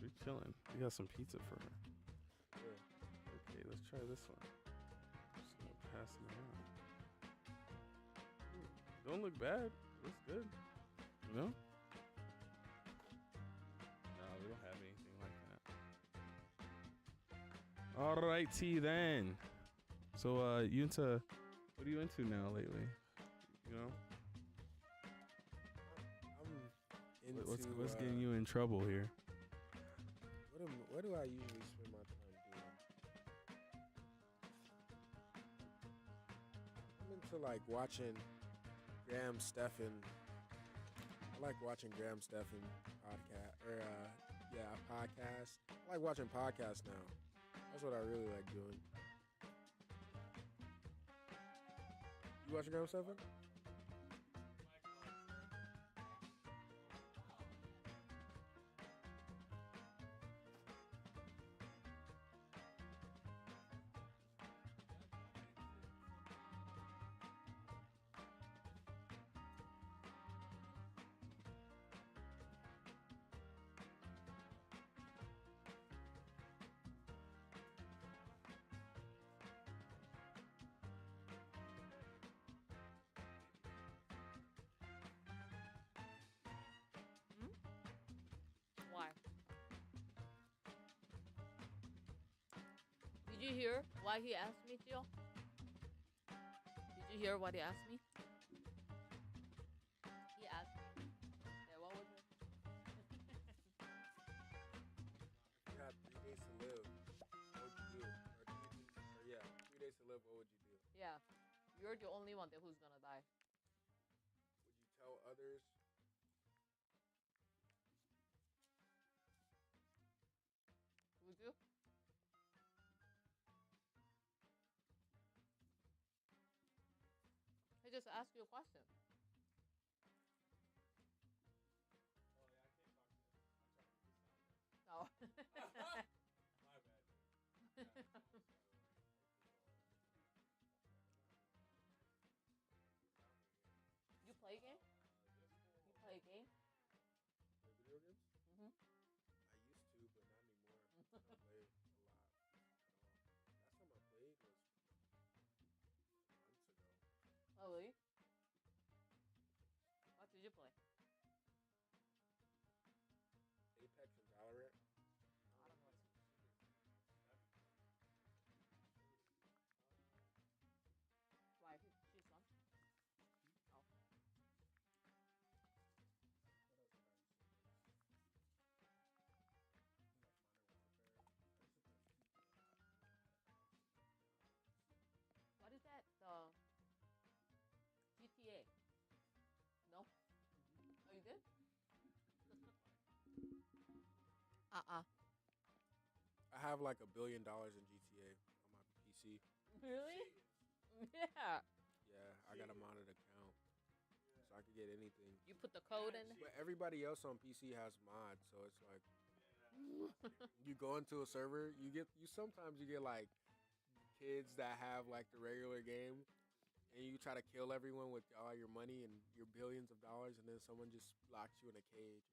A: We're chilling. We got some pizza for her. Okay, let's try this one. Just gonna pass it around. Don't look bad. Looks good. You know? No, we don't have anything like that. Alrighty then. So you into what are you into now lately? You know?
B: I'm into
A: What's getting you in trouble here?
B: What do I usually spend my time doing? I'm into like watching Graham Stephan. I like watching Graham Stephan podcast podcast. I like watching podcasts now. That's what I really like doing. You watching Graham Stephan?
D: Why? Did you hear why he asked me, Jill? Did you hear what he asked me? He asked me. Yeah, what was it?
B: You had 3 days to live. What would you do? Or 3 days to live. What would you do?
D: Yeah, you're the only one who's gonna die.
B: Would you tell others?
D: Would you? I just asked you a question. No. You play a game? You play a game?
B: Play video games?
D: Mhm.
B: I used to, but not anymore. I don't play a lot at all. Last time I played was months ago.
D: Oh really? Uh-uh.
E: I have like $1 billion in GTA on my PC.
D: Really? Yeah.
E: Yeah, I got a modded account, so I could get anything.
D: You put the code in.
E: But everybody else on PC has mods, so it's like you go into a server, you sometimes you get like kids that have like the regular game, and you try to kill everyone with all your money and your billions of dollars, and then someone just locks you in a cage.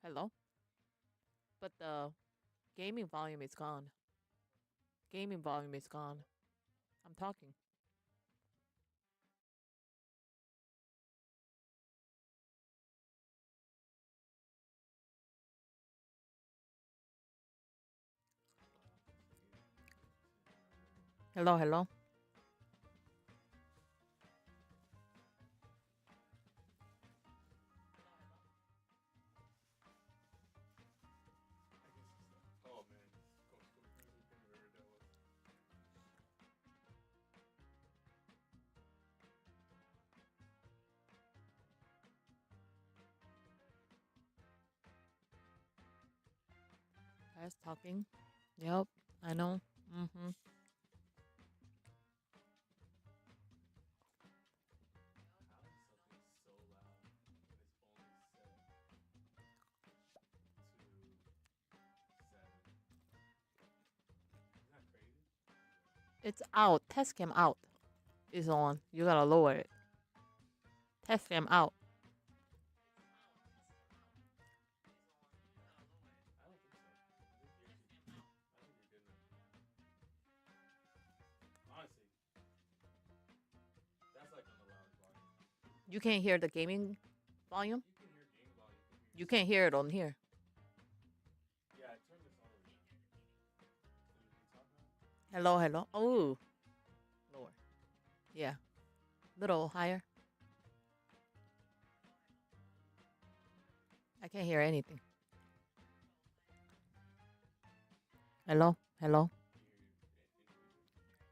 D: Hello? But the gaming volume is gone. Gaming volume is gone. I'm talking. Hello, hello.
A: Oh man, crazy thing we ever dealt with.
D: Guys talking. Yep, I know. Mm-hmm.
A: How is something so loud and it's only set to 7? Isn't that crazy?
D: It's out. Test cam out is on. You gotta lower it. Test cam out.
A: I don't think so. I think you're good now. Honestly, that's like on the loudest volume.
D: You can't hear the gaming volume.
A: You can hear game volume.
D: You can't hear it on here.
A: Yeah, I turned this all the way down. So we can talk now?
D: Hello, hello. Oh, lower. Yeah, little higher. I can't hear anything. Hello, hello.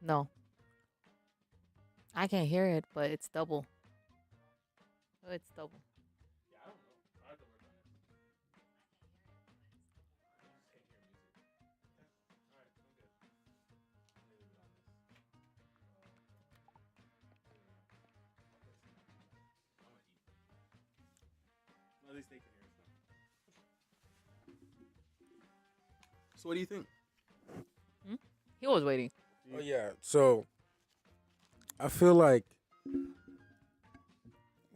D: No, I can't hear it, but it's double. Oh, it's double.
A: Yeah, I don't know. I have to work on it. I just can't hear music. Okay. Alright, I'm good. Let me leave it on this. I'll put some back on that. I'm gonna eat. Well, at least they can hear us now. So what do you think?
D: He was waiting.
E: Oh yeah. So I feel like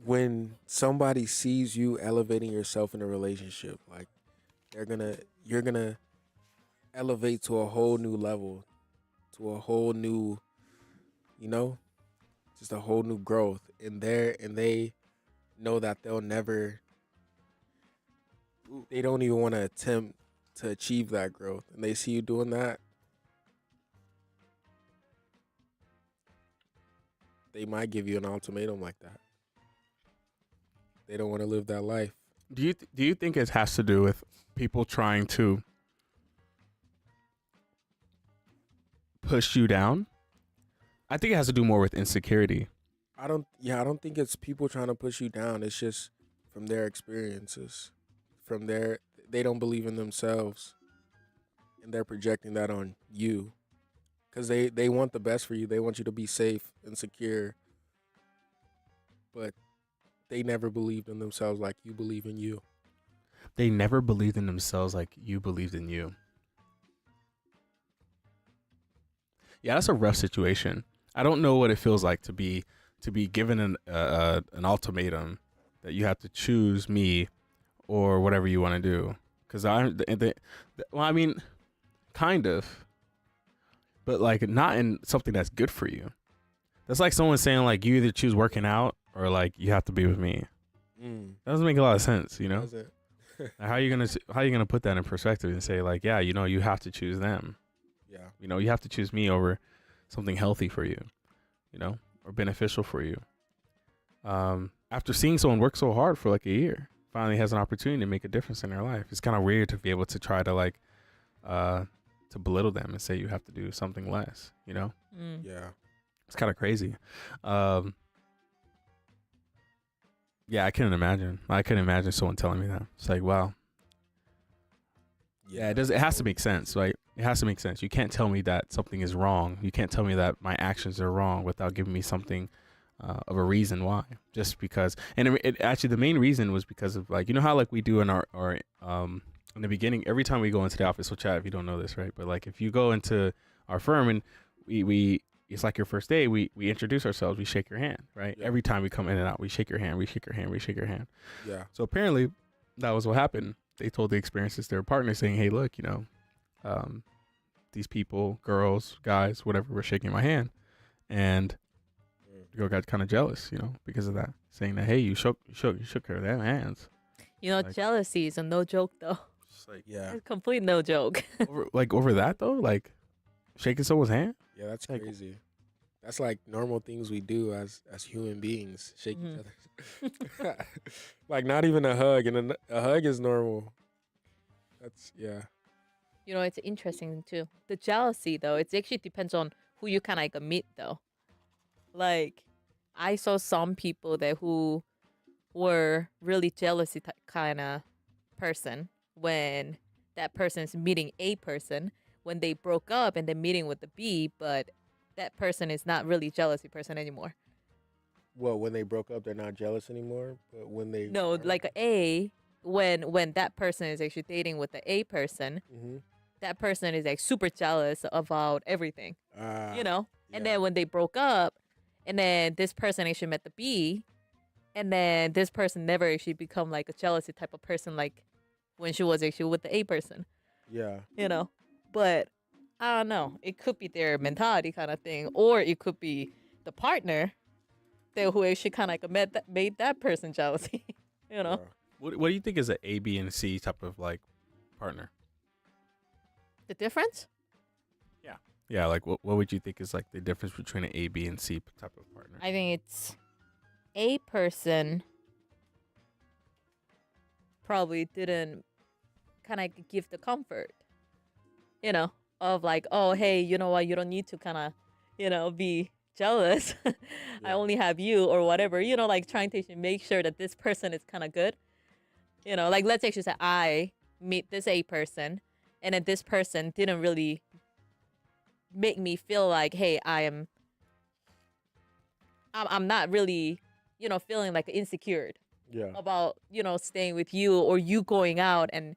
E: when somebody sees you elevating yourself in a relationship, like you're gonna elevate to a whole new level, to a whole new, you know, just a whole new growth. And they know that they don't even want to attempt to achieve that growth. And they see you doing that, they might give you an ultimatum like that. They don't want to live that life.
A: Do you think it has to do with people trying to push you down? I think it has to do more with insecurity.
E: I don't think it's people trying to push you down. It's just from their experiences. They don't believe in themselves, and they're projecting that on you. Cuz they want the best for you. They want you to be safe and secure. But they never believed in themselves like you believe in you.
A: They never believed in themselves like you believed in you. Yeah, that's a rough situation. I don't know what it feels like to be given an ultimatum that you have to choose me or whatever you want to do. Because well, I mean, kind of, but like not in something that's good for you. That's like someone saying like you either choose working out or like you have to be with me. That doesn't make a lot of sense, you know.
E: Does it?
A: How are you gonna put that in perspective and say like, yeah, you know, you have to choose them.
E: Yeah.
A: You know, you have to choose me over something healthy for you, you know, or beneficial for you. After seeing someone work so hard for like a year, finally has an opportunity to make a difference in their life. It's kind of weird to be able to try to like, to belittle them and say you have to do something less, you know?
E: Yeah.
A: It's kind of crazy. Yeah, I couldn't imagine someone telling me that. It's like, wow. Yeah, it has to make sense, right? It has to make sense. You can't tell me that something is wrong. You can't tell me that my actions are wrong without giving me something of a reason why. Just because, and it actually the main reason was because of like, you know how like we do in our in the beginning, every time we go into the office, so chat if you don't know this, right? But like if you go into our firm and we it's like your first day, we introduce ourselves, we shake your hand, right?
E: Yeah.
A: Every time we come in and out, we shake your hand, we shake your hand, we shake your hand.
E: Yeah.
A: So apparently that was what happened. they told the experiences to their partner, saying, "Hey, look, these people, girls, guys, whatever, were shaking my hand," and the girl got kind of jealous, because of that, saying that, "Hey, you shook her damn hands." Like-
D: Jealousy is a no joke though.
A: Just like
E: Yeah,
D: It's complete no joke.
A: over that though, like shaking someone's hand.
E: yeah, that's
A: Like-
E: crazy. That's like normal things we do as human beings, shake each other. Like not even a hug, and a hug is normal. That's yeah.
D: It's interesting too. The jealousy though, it actually depends on who you kind of like meet though. Like, I saw some people that who were really jealousy kind of person when that person's meeting a person when they broke up and they're meeting with the B, but that person is not really jealousy person anymore.
E: Well, when they broke up, they're not jealous anymore. But when they
D: No, like a A, when that person is actually dating with the A person,
E: Mm-hmm.
D: that person is like super jealous about everything, And
E: yeah.
D: then when they broke up, and then this person actually met the B, and then this person never actually become like a jealousy type of person like when she was actually with the A person,
E: Yeah.
D: But I don't know. It could be their mentality kind of thing, or it could be the partner that who actually kind of like made that person jealousy,
E: Yeah.
A: What do you think is an A, B, and C type of like partner?
D: The difference?
A: Yeah, like what would you think is like the difference between an A, B, and C type of partner?
D: I think it's a person probably didn't kind of give the comfort, of like, oh, hey, you know what? You don't need to kind of, be jealous. I
E: Yeah.
D: only have you or whatever, like trying to make sure that this person is kind of good. Like let's actually say I meet this A person and then this person didn't really make me feel like, hey, I'm not really, feeling like insecure
E: Yeah.
D: about, staying with you or you going out. And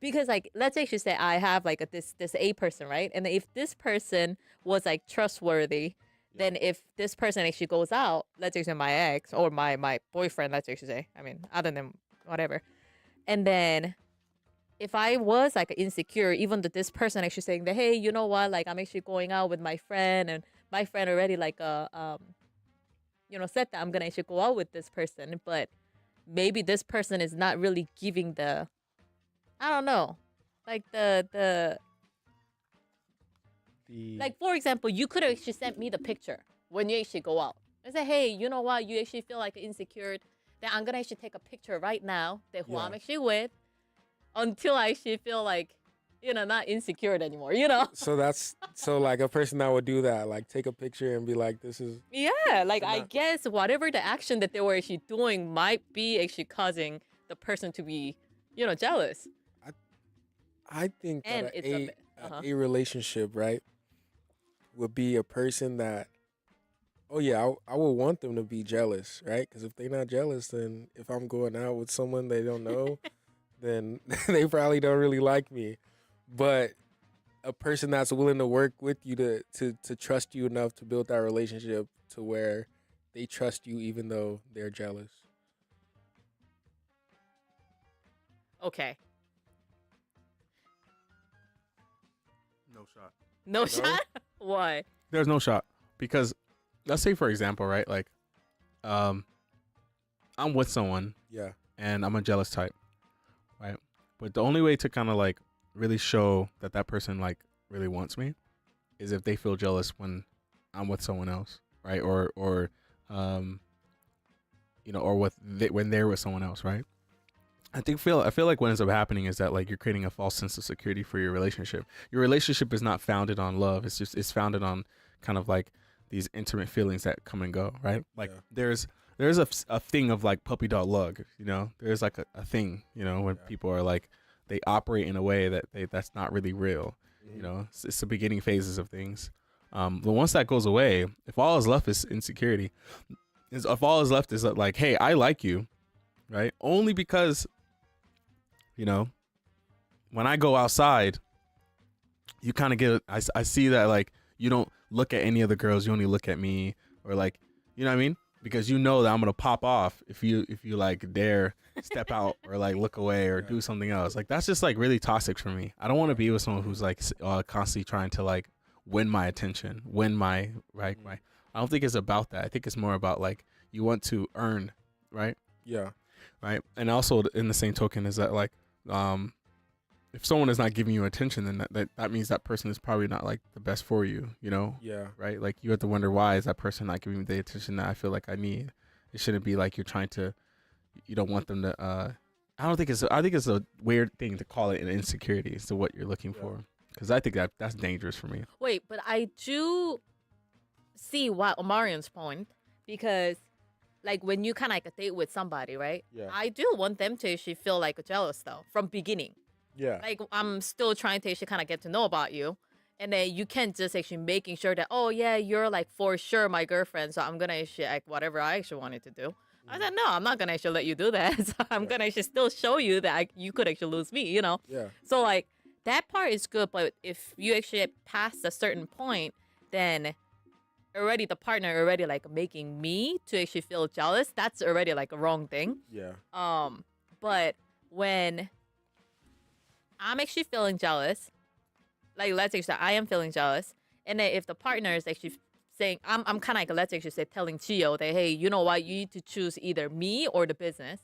D: because like, let's actually say I have like this A person, right? And if this person was like trustworthy, then if this person actually goes out, let's say my ex or my boyfriend, let's actually say, I mean, other than whatever. And then if I was like insecure, even though this person actually saying that, hey, you know what, like I'm actually going out with my friend and my friend already like said that I'm gonna actually go out with this person, but maybe this person is not really giving the, I don't know, like the like for example, you could have actually sent me the picture when you actually go out. I say, hey, you know what, you actually feel like insecure, then I'm gonna actually take a picture right now that who I'm
E: Yeah.
D: actually with until I actually feel like, not insecure anymore,
E: So that's like a person that would do that, like take a picture and be like, "This is."
D: Yeah, like
E: So
D: I
E: not-
D: guess whatever the action that they were actually doing might be actually causing the person to be, jealous.
E: I think
D: And
E: that
D: it's
E: a relationship, right, would be a person that, oh yeah, I would want them to be jealous, right? Because if they're not jealous, then if I'm going out with someone they don't know, then they probably don't really like me. But a person that's willing to work with you to trust you enough to build that relationship to where they trust you even though they're jealous.
D: Okay.
A: No shot.
D: No shot? Why?
A: There's no shot because let's say for example, right? Like, I'm with someone
E: Yeah.
A: and I'm a jealous type, right? But the only way to kind of like really show that that person like really wants me is if they feel jealous when I'm with someone else, right? Or when they're with someone else, right? I feel like what ends up happening is that like you're creating a false sense of security for your relationship. Your relationship is not founded on love. It's founded on kind of like these intimate feelings that come and go, right? Like
E: Yeah.
A: there's a thing of like puppy dog love, There's like a thing, when
E: Yeah.
A: people are like they operate in a way that's not really real,
E: Mhm.
A: It's the beginning phases of things. But once that goes away, if all is left is insecurity, if all is left is like, hey, I like you, right? Only because, when I go outside, you kind of get, I see that like you don't look at any other girls, you only look at me, or like, you know what I mean? because you know that I'm gonna pop off if you like dare step out or like look away or do something else. Like that's just like really toxic for me. I don't want to be with someone who's like constantly trying to like win my attention, win my right. I don't think it's about that. I think it's more about like you want to earn, right?
E: Yeah.
A: Right. And also in the same token is that like if someone is not giving you attention, then that means that person is probably not like the best for you, you know?
E: Yeah.
A: Right? Like you have to wonder, why is that person not giving me the attention that I feel like I need? It shouldn't be like you're trying to, you don't want them to, I think it's a weird thing to call it an insecurity as to what you're looking for. Because I think that's dangerous for me.
D: Wait, but I do see what Omarion's point, because like when you kind of like date with somebody, right?
E: Yeah.
D: I do want them to actually feel like jealous though from beginning.
E: Yeah.
D: Like I'm still trying to actually kind of get to know about you, and then you can't just actually making sure that, oh yeah, you're like for sure my girlfriend, so I'm gonna actually like whatever I actually wanted to do. I said no, I'm not gonna actually let you do that. So I'm gonna actually still show you that you could actually lose me, you know.
E: Yeah.
D: So like that part is good, but if you actually pass a certain point, then already the partner already like making me to actually feel jealous. That's already like a wrong thing.
E: Yeah.
D: But when I'm actually feeling jealous, like let's actually say I am feeling jealous, and then if the partner is actually saying, I'm kind of like, let's actually say telling Chio that, hey, you know what, you need to choose either me or the business,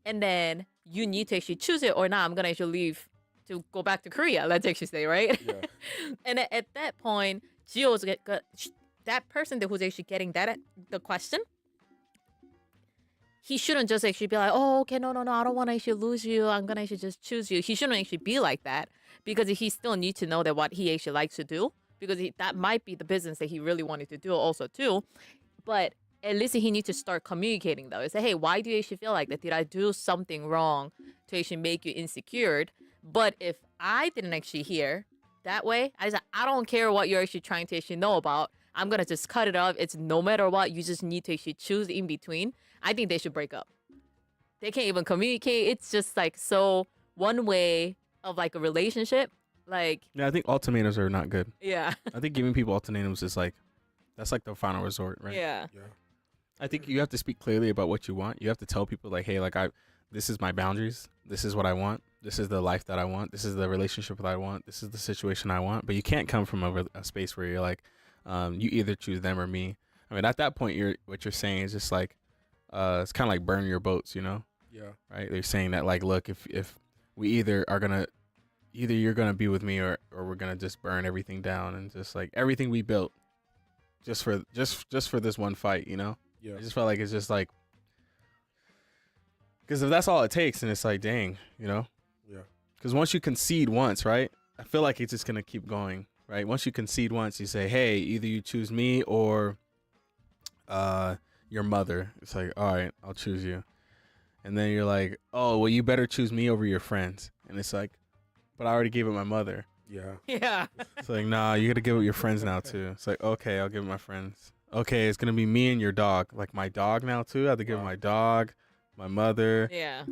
D: and then you need to actually choose it or not. I'm gonna actually leave to go back to Korea. Let's actually say, right?
E: Yeah.
D: And at that point, Chio's that person who's actually getting the question. He shouldn't just actually be like, oh, okay, no, I don't want to actually lose you. I'm going to actually just choose you. He shouldn't actually be like that, because he still needs to know that what he actually likes to do, because that might be the business that he really wanted to do also too. But at least he needs to start communicating though. Say, hey, why do you actually feel like that? Did I do something wrong to actually make you insecure? But if I didn't actually hear that way, I said, I don't care what you're actually trying to actually know about. I'm going to just cut it off. It's no matter what, you just need to actually choose in between. I think they should break up. They can't even communicate. It's just like so one way of like a relationship. Like,
A: Yeah, I think ultimatums are not good.
D: yeah.
A: I think giving people ultimatums is like, that's like the final resort, right?
D: Yeah.
E: Yeah.
A: I think you have to speak clearly about what you want. You have to tell people like, hey, like this is my boundaries. This is what I want. This is the life that I want. This is the relationship that I want. This is the situation I want. But you can't come from a space where you're like, you either choose them or me. I mean, at that point, what you're saying is just like, it's kind of like burn your boats, you know?
E: Yeah.
A: Right? They're saying that like, look, if we either you're gonna be with me or we're gonna just burn everything down and just like everything we built just for this one fight, you know?
E: Yeah.
A: I just felt like it's just like, because if that's all it takes, then it's like, dang, you know?
E: Yeah.
A: Because once you concede once, right? I feel like it's just gonna keep going, right? Once you concede once, you say, hey, either you choose me or your mother. It's like, all right, I'll choose you. And then you're like, oh, well, you better choose me over your friends. And it's like, but I already gave it my mother.
E: Yeah.
D: Yeah.
A: It's like, nah, you gotta give it your friends now too. It's like, okay, I'll give it my friends. Okay, it's gonna be me and your dog. Like my dog now too. I have to give it my dog, my mother.
D: Yeah.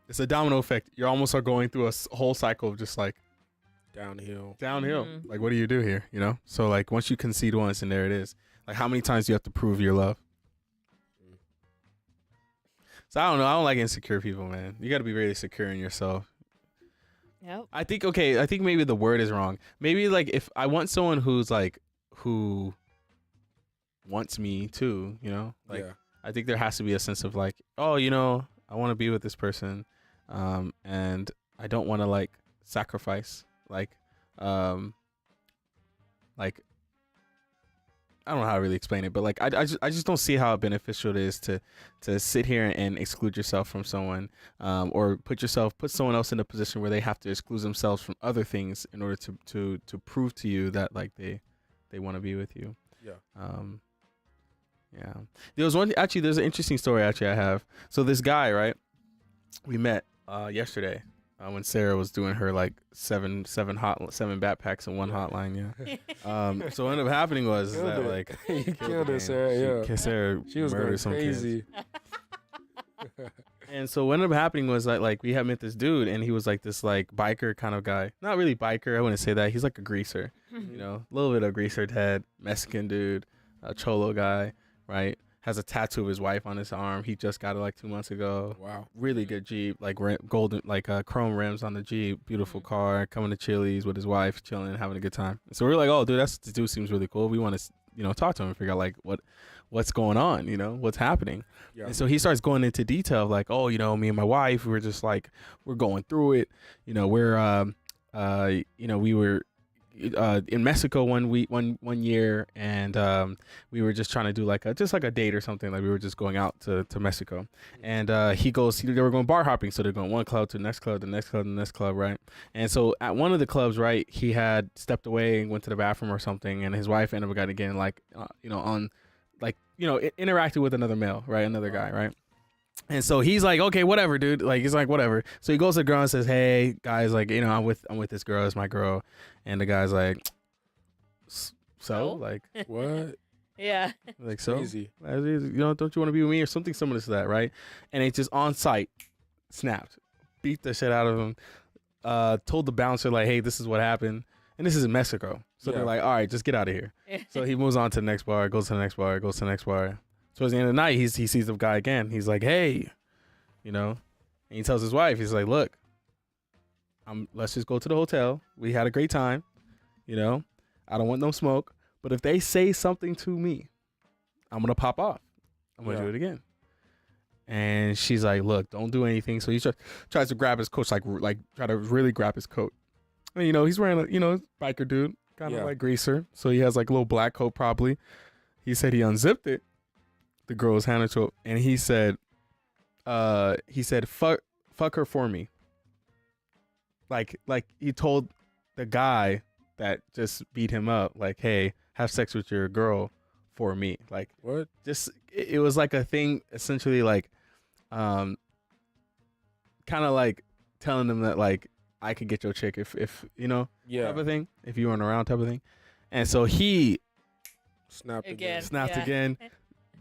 A: It's a domino effect. You almost are going through a whole cycle of just like
E: Downhill.
D: Mhm.
A: Like, what do you do here? You know? So like once you concede once and there it is. Like how many times do you have to prove your love? So I don't know. I don't like insecure people, man. You got to be really secure in yourself.
D: Yep.
A: I think maybe the word is wrong. Maybe like if I want someone who wants me too, you know? Like
E: yeah.
A: I think there has to be a sense of like, oh, you know, I want to be with this person, and I don't want to like sacrifice, like I don't know how to really explain it, but like I just don't see how beneficial it is to sit here and exclude yourself from someone, or put someone else in a position where they have to exclude themselves from other things in order to prove to you that like they want to be with you.
E: Yeah.
A: Yeah. There's an interesting story actually I have. So this guy, right? We met yesterday when Sarah was doing her like seven backpacks and one hotline. Yeah. So what ended up happening was
E: Killed
A: that
E: it.
A: like
E: You killed
A: the
E: it, Sarah.
A: game.
E: Yeah.
A: Sarah
E: She was
A: murdered
E: going
A: some kids.
E: crazy.
A: And so what ended up happening was that like we had met this dude and he was like this like biker kind of guy. Not really biker, I wouldn't say that. He's like a greaser. You know, a little bit of greaser head, Mexican dude, a cholo guy, right? has a tattoo of his wife on his arm. He just got it like 2 months ago.
E: Wow.
A: Really good Jeep, like golden, like chrome rims on the Jeep. Beautiful
D: Mhm.
A: car. Coming to Chili's with his wife, chilling, having a good time. So we're like, oh, dude, this dude seems really cool. We want to, talk to him and figure out like what's going on, what's happening.
E: Yeah.
A: And so he starts going into detail of like, oh, me and my wife, we were just like, we're going through it. We're, we were in Mexico one year, and we were just trying to do like a date or something. Like we were just going out to Mexico, and they were going bar hopping, so they're going one club to the next club, the next club, the next club, right? And so at one of the clubs, right, he had stepped away and went to the bathroom or something, and his wife ended up getting like, interacting with another male, right, another guy, right? And so he's like, okay, whatever, dude. Like, he's like, whatever. So he goes to the girl and says, hey, guys, like, I'm with this girl. It's my girl. And the guy's like, so,
D: So?
A: like,
E: What?
D: Yeah.
A: like, so,
E: Crazy.
A: don't you want to be with me or something similar to that, right? And it just on site snapped, beat the shit out of him, told the bouncer, like, hey, this is what happened. And this is in Mexico. So
E: Yeah.
A: they're like, all right, just get out of here. So he moves on to the next bar, goes to the next bar, goes to the next bar. Towards the end of the night, he sees the guy again. He's like, hey, and he tells his wife, he's like, look, let's just go to the hotel. We had a great time. I don't want no smoke. But if they say something to me, I'm going to pop off. I'm going to
E: Yeah.
A: do it again. And she's like, look, don't do anything. So he tries to grab his coat, like try to really grab his coat. And, he's wearing a, biker dude, kind of
E: Yeah.
A: like greaser. So he has like a little black coat probably. He said he unzipped it. The girl was handed to him, and he said, fuck her for me. Like he told the guy that just beat him up, like, hey, have sex with your girl for me. Like,
E: What?
A: just, it was like a thing, essentially, like, kind of like telling them that, like, I could get your chick if
E: Yeah.
A: type of thing, if you weren't around type of thing. And so he
E: Snapped
D: Again.
E: again.
A: snapped
D: Yeah.
A: again,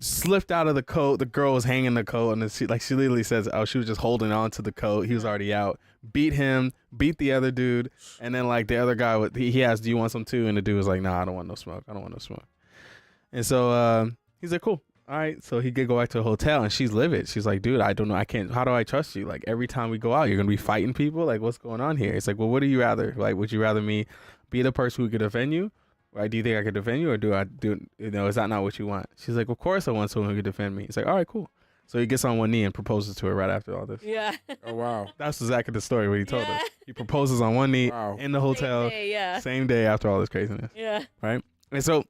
A: slipped out of the coat. The girl was hanging the coat, and she literally says, oh, she was just holding on to the coat. He was already out. Beat him, beat the other dude, and then like the other guy, he asked, do you want some too? And the dude was like, nah, I don't want no smoke. And so he's like, cool. All right. So he could go back to the hotel, and she's livid. She's like, dude, I don't know. I can't. How do I trust you? Like, every time we go out, you're going to be fighting people? Like, what's going on here? It's like, well, what do you rather? Like, would you rather me be the person who could defend you? Right? Do you think I could defend you, or is that not what you want? She's like, of course I want someone who could defend me. He's like, all right, cool. So he gets on one knee and proposes to her right after all this.
D: Yeah.
E: Oh, wow.
A: That's exactly the story what he told
D: Yeah.
A: us. He proposes on one knee
E: Wow.
A: in the hotel,
D: Same day, yeah.
A: after all this craziness.
D: Yeah.
A: Right? And so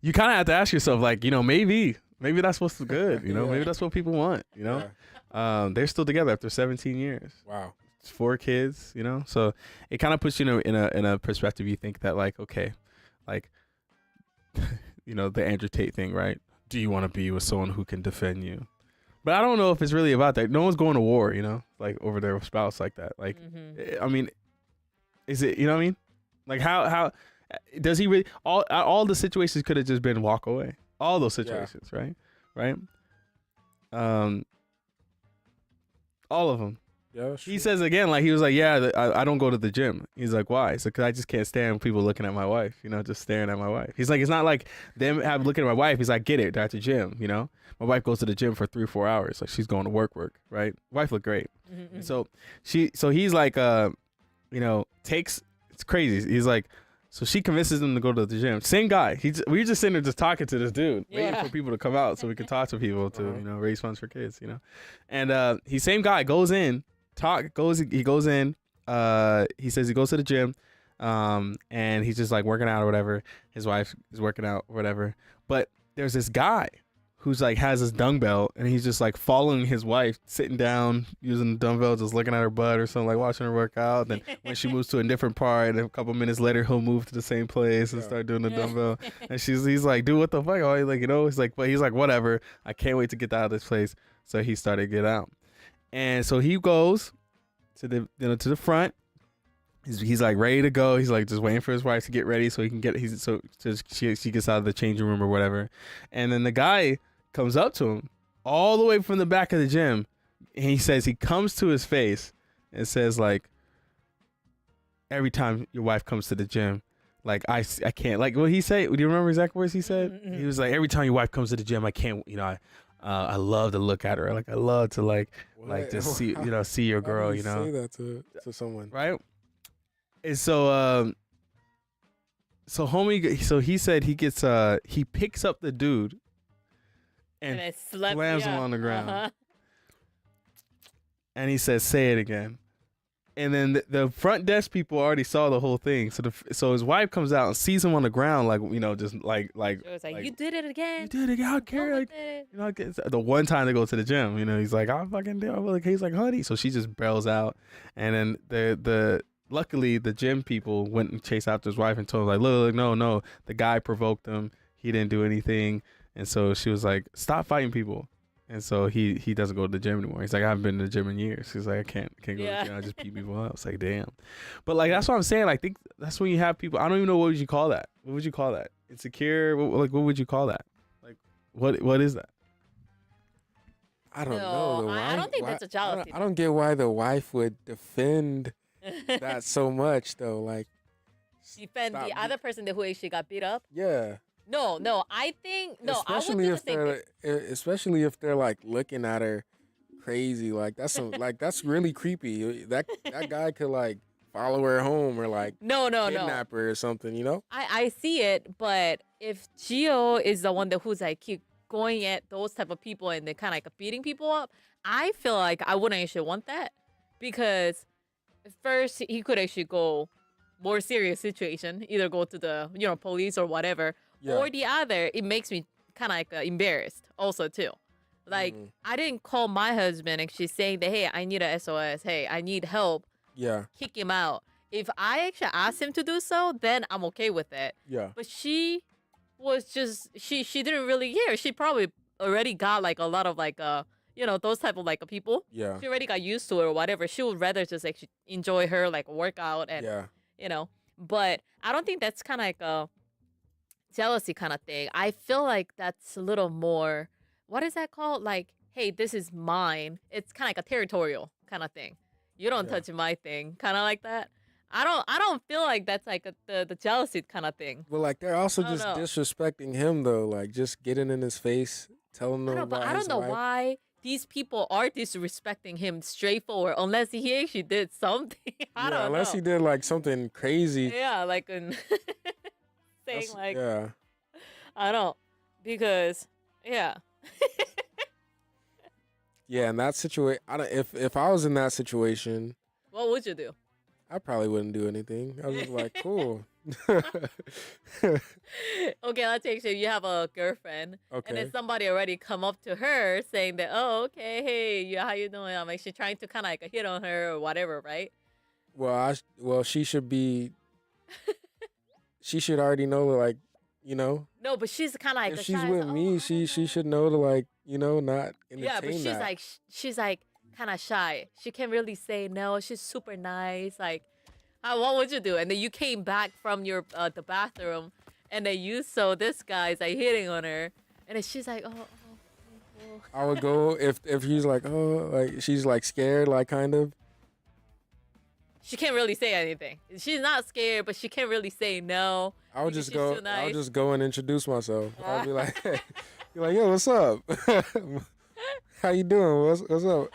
A: you kind of have to ask yourself, like, maybe that's what's good.
E: Yeah.
A: Maybe that's what people want.
E: Yeah.
A: They're still together after 17 years.
E: Wow.
A: 4 kids, so it kind of puts you in a perspective. You think that, like, okay, like, the Andrew Tate thing, right? Do you want to be with someone who can defend you? But I don't know if it's really about that. No one's going to war, like over their spouse like that. Like,
D: Mhm.
A: I mean, is it, what I mean? Like, how does he really, all the situations could have just been walk away. All those situations, right? Right? All of them.
E: Yeah. That's
A: He
E: true.
A: says again, like, he was like, yeah, I don't go to the gym. He's like, why? He's like, 'cause I just can't stand people looking at my wife, just staring at my wife. He's like, it's not like them looking at my wife. He's like, get it, they're at the gym, My wife goes to the gym for 3 or 4 hours. Like, she's going to work, right? Wife look great.
D: Mhm.
A: And so he's like, it's crazy. He's like, so she convinces him to go to the gym. Same guy. We were just sitting there just talking to this dude, waiting
D: Yeah.
A: for people to come out so we could talk to people to,
E: Uh-huh.
A: raise funds for kids, And same guy goes in, he goes in, he says he goes to the gym, and he's just like working out or whatever. His wife is working out or whatever. But there's this guy who's like has his dumbbell, and he's just like following his wife, sitting down, using the dumbbell, just looking at her butt or something, like watching her work out. Then when she moves to a different part, and a couple minutes later, he'll move to the same place and
E: Yeah.
A: start doing the
D: Yeah.
A: dumbbell. And he's like, dude, what the fuck? Oh, like, he's like, whatever. I can't wait to get out of this place. So he started to get out. And so he goes to the front. He's like ready to go. He's like just waiting for his wife to get ready so he can get. She gets out of the changing room or whatever. And then the guy comes up to him all the way from the back of the gym. And he says he comes to his face and says, like, every time your wife comes to the gym, like I can't, like what he said. Do you remember exactly what he said?
D: Mm-mm.
A: He was like, every time your wife comes to the gym, I can't, I love to look at her. Like I love to like
E: What?
A: just see, see your
E: Why do
A: girl,
E: you say that to someone?
A: right? And so so homie, so he said he gets he picks up the dude and
D: it slept,
A: slams him on the ground.
D: Uh-huh.
A: and he says, "Say it again." And then the front desk people already saw the whole thing. So his wife comes out and sees him on the ground, like just like
D: It was like, you did it again.
A: you did it again. I care. Like, the one time they go to the gym, he's like, "I'll fucking do it." He's like, "Honey," so she just bails out, and then the luckily the gym people went and chased after his wife and told him like, "Look, no, the guy provoked him. He didn't do anything." And so she was like, "Stop fighting people." And so he doesn't go to the gym anymore. He's like, I haven't been to the gym in years. He's like, I can't go to the gym. I just beat people up. It's like, damn. But like, that's what I'm saying. Like, think that's when you have people. I don't even know, what would you call that? What would you call that? Insecure? What would you call that? Like, what is that?
E: I don't
D: No,
E: know.
D: I don't think that's a jealousy.
E: I don't get why the wife would defend that so much though. Like,
D: Defend
E: stop
D: the other person who actually got beat up.
E: yeah.
D: No, I think I would
E: Especially
D: do the
E: if
D: same thing.
E: especially if they're like looking at her crazy. Like that's really creepy. That guy could like follow her home or like
D: No.
E: kidnap her or something.
D: I see it, but if Gio is the one who's like keep going at those type of people and they're kind of like beating people up, I feel like I wouldn't actually want that, because first he could actually go more serious situation, either go to the police or whatever,
E: Yeah.
D: or the other, it makes me kind of like embarrassed also too. Like I didn't call my husband actually saying that, hey, I need a SOS, hey, I need help,
E: Yeah.
D: kick him out. If I actually asked him to do so, then I'm okay with it.
E: Yeah.
D: But she was just she didn't really care. She probably already got like a lot of like those type of like people.
E: Yeah.
D: She already got used to it or whatever. She would rather just actually enjoy her like workout and
E: Yeah.
D: But I don't think that's kind of like a jealousy kind of thing. I feel like that's a little more, what is that called? Like, hey, this is mine. It's kind of like a territorial kind of thing. You don't
E: Yeah.
D: touch my thing, kind of like that. I don't feel like that's like the jealousy kind of thing.
E: But like they're also
D: I don't
E: just
D: know.
E: disrespecting him though, like just getting in his face, telling him
D: But
E: about
D: I
E: his
D: don't know
E: wife.
D: why these people are disrespecting him straightforward, unless he actually did something. I don't
E: unless
D: know.
E: he did like something crazy.
D: Yeah, like saying
E: That's-
D: like
E: yeah.
D: I don't, because yeah.
E: Yeah, in that situation, if I was in that situation,
D: What would you do?
E: I probably wouldn't do anything. I was just like, cool.
D: Okay, let's take sure you have a girlfriend, and
E: Okay.
D: then somebody already come up to her saying that, oh, okay, hey, how you doing? I'm actually trying to kind of like hit on her or whatever, right?
E: Well, she should be. She should already know, like,
D: No, but she's kind of like
E: if
D: a
E: she's
D: shy,
E: with
D: so,
E: me,
D: I
E: she
D: don't know."
E: should know to like, not entertain
D: Yeah, but
E: that.
D: she's like kind of shy. She can't really say no. She's super nice. Like, what would you do? And then you came back from your the bathroom, and then you saw this guy's like hitting on her, and then she's like, oh.
E: I would go if she's like, oh, like she's like scared, like kind of.
D: She can't really say anything. She's not scared, but she can't really say no.
E: I would
D: because
E: just
D: she's
E: go.
D: too
E: I would
D: nice.
E: just go and introduce myself. I'd be like, be like, yo, what's up? How you doing? What's up?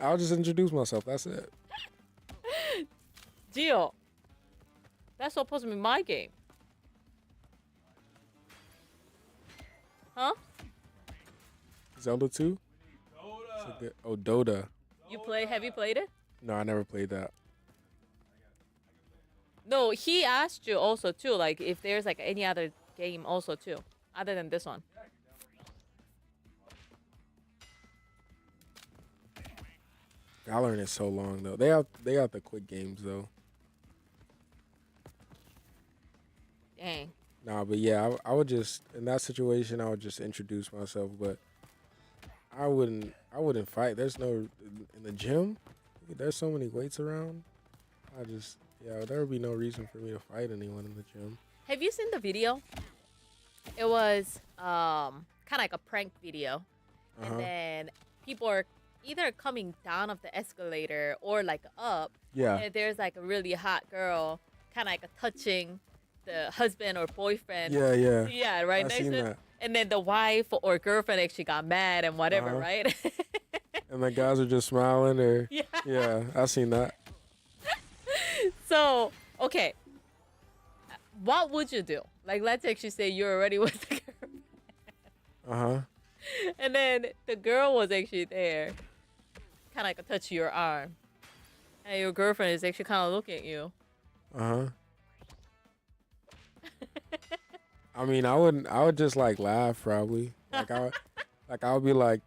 E: I'll just introduce myself. That's it.
D: Gio, that's supposed to be my game. Huh?
E: Zelda 2? Oh, Dota.
D: Have you played it?
E: No, I never played that.
D: No, he asked you also too, like if there's like any other game also too, other than this one.
E: Valorant is so long though. They got the quick games though.
D: Dang.
E: Nah, but yeah, I would just in that situation I would just introduce myself, but I wouldn't fight. There's no in the gym. There's so many weights around. There would be no reason for me to fight anyone in the gym.
D: Have you seen the video? It was kind of like a prank video,
E: Uh-huh.
D: and then people are either coming down of the escalator or like up.
E: Yeah.
D: And there's like a really hot girl, kind of like a touching the husband or boyfriend.
E: Yeah, yeah.
D: Yeah, right
E: I
D: next
E: seen
D: to it.
E: that.
D: And then the wife or girlfriend actually got mad and whatever,
E: Uh-huh.
D: right?
E: And the guys are just smiling or
D: Yeah.
E: yeah, I seen that.
D: So, okay. What would you do? Like, let's actually say you're already with the girl.
E: Uh-huh.
D: And then the girl was actually there, kind of like touch your arm. And your girlfriend is actually kind of looking at you.
E: Uh-huh. I mean, I would just like laugh probably. Like I would be like,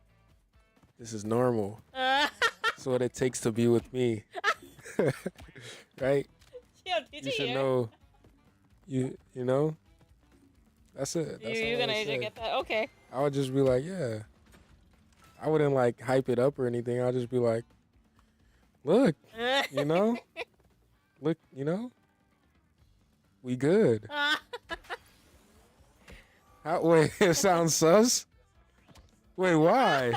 E: this is normal. That's what it takes to be with me. Right?
D: Yeah, did
E: You
D: you
E: should
D: hear?
E: know. You know? That's it. That's all
D: You're
E: I
D: gonna
E: would say.
D: get that? Okay.
E: I would just be like, yeah. I wouldn't like hype it up or anything. I'd just be like, look, you know? Look, you know? We good. Wait, it sounds sus? Wait, why?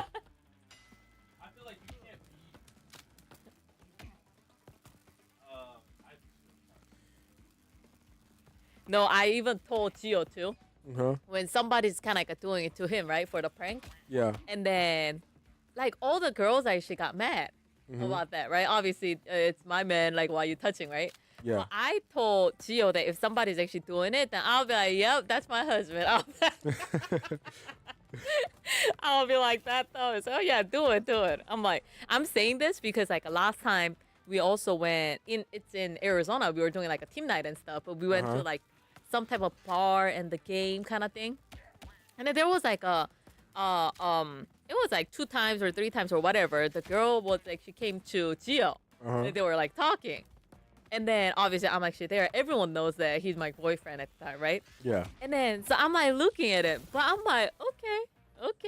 A: I feel like you can't be.
D: No, I even told Gio too.
E: Uh-huh.
D: When somebody's kind of like doing it to him, right, for the prank.
E: Yeah.
D: And then, like, all the girls actually got mad
E: Mhm.
D: about that, right? Obviously, it's my man, like, while you touching, right?
E: Yeah.
D: Well, I told Gio that if somebody's actually doing it, then I'll be like, yep, that's my husband. I'll be like that, though. So, oh, yeah, do it. I'm like, I'm saying this because, like, last time we also went it's in Arizona. We were doing, like, a team night and stuff, but we went to, like, some type of bar and the game kind of thing. And then there was, like, it was, like, 2 times or 3 times or whatever. The girl was, like, she came to Gio.
E: Uh-huh.
D: And they were, like, talking. And then, obviously, I'm actually there. Everyone knows that he's my boyfriend at the time, right?
E: Yeah.
D: And then, so I'm, like, looking at it. But I'm like, okay.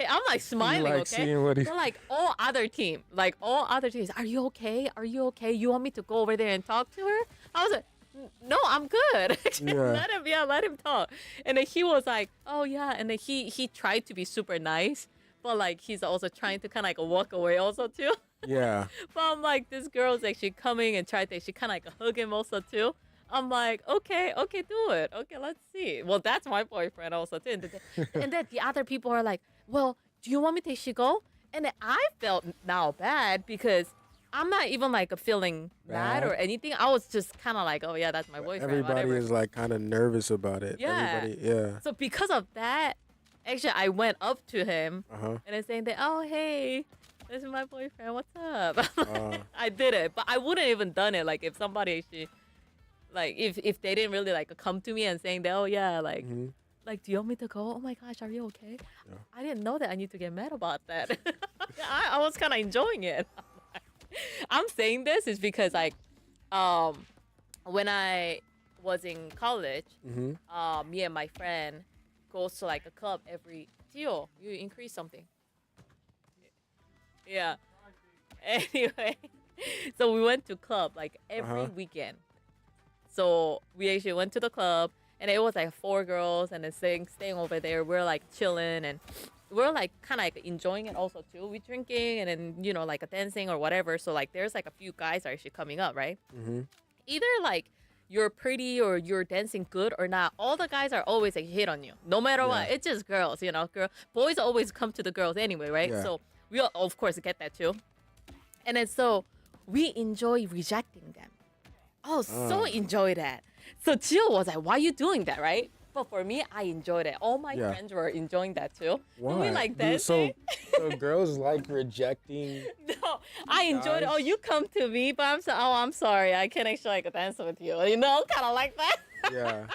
D: I'm, like, smiling,
E: like
D: okay?
E: seeing what he-
D: But, like, all other teams, are you okay? You want me to go over there and talk to her? I was like, no, I'm good.
E: Yeah.
D: Let him talk. And then he was like, oh, yeah. And then he tried to be super nice. But, like, he's also trying to kind of, like, walk away also, too.
E: Yeah.
D: But I'm like, this girl's actually coming and tried to actually kind of like hug him also too. I'm like, okay, do it. Okay, let's see. Well, that's my boyfriend also too. And then the other people are like, well, do you want me to actually go? And then I felt now bad because I'm not even like feeling mad
E: Bad?
D: or anything. I was just kind of like, oh yeah, that's my boyfriend.
E: Everybody
D: whatever.
E: is like kind of nervous about it.
D: Yeah.
E: Everybody, yeah.
D: So because of that, actually, I went up to him
E: Uh-huh.
D: and I saying that, oh hey, this is my boyfriend. What's up?
E: Uh.
D: I did it, but I wouldn't even done it. Like if somebody actually, like if they didn't really like come to me and saying that, oh yeah, like
E: Mhm.
D: like do you want me to go? Oh my gosh, are you okay?
E: Yeah.
D: I didn't know that I need to get mad about that. I was kind of enjoying it. I'm saying this is because like, when I was in college,
E: Mhm.
D: me and my friend goes to like a club every. Tio, you increase something. Yeah. Anyway, so we went to club like every
E: Uh-huh.
D: weekend. So we actually went to the club, and it was like 4 girls, and then staying over there. We're like chilling, and we're like kind of like enjoying it also too. We drinking, and then like a dancing or whatever. So like there's like a few guys are actually coming up, right?
E: Mhm.
D: Either like you're pretty or you're dancing good or not, all the guys are always like hit on you, no matter what.
E: Yeah.
D: It's just girls, boys always come to the girls anyway, right?
E: Yeah.
D: So we all, of course, get that too. And then so we enjoy rejecting them. Oh, so enjoy that. So Gio was like, why are you doing that, right? But for me, I enjoyed it. All my
E: Yeah.
D: friends were enjoying that too.
E: Why?
D: Do we like
E: Dude,
D: dancing?
E: so girls like rejecting.
D: No, I enjoyed it. Oh,
E: Guys.
D: you come to me, but I'm sorry. I can't actually like dance with you. Kind of like that.
E: Yeah.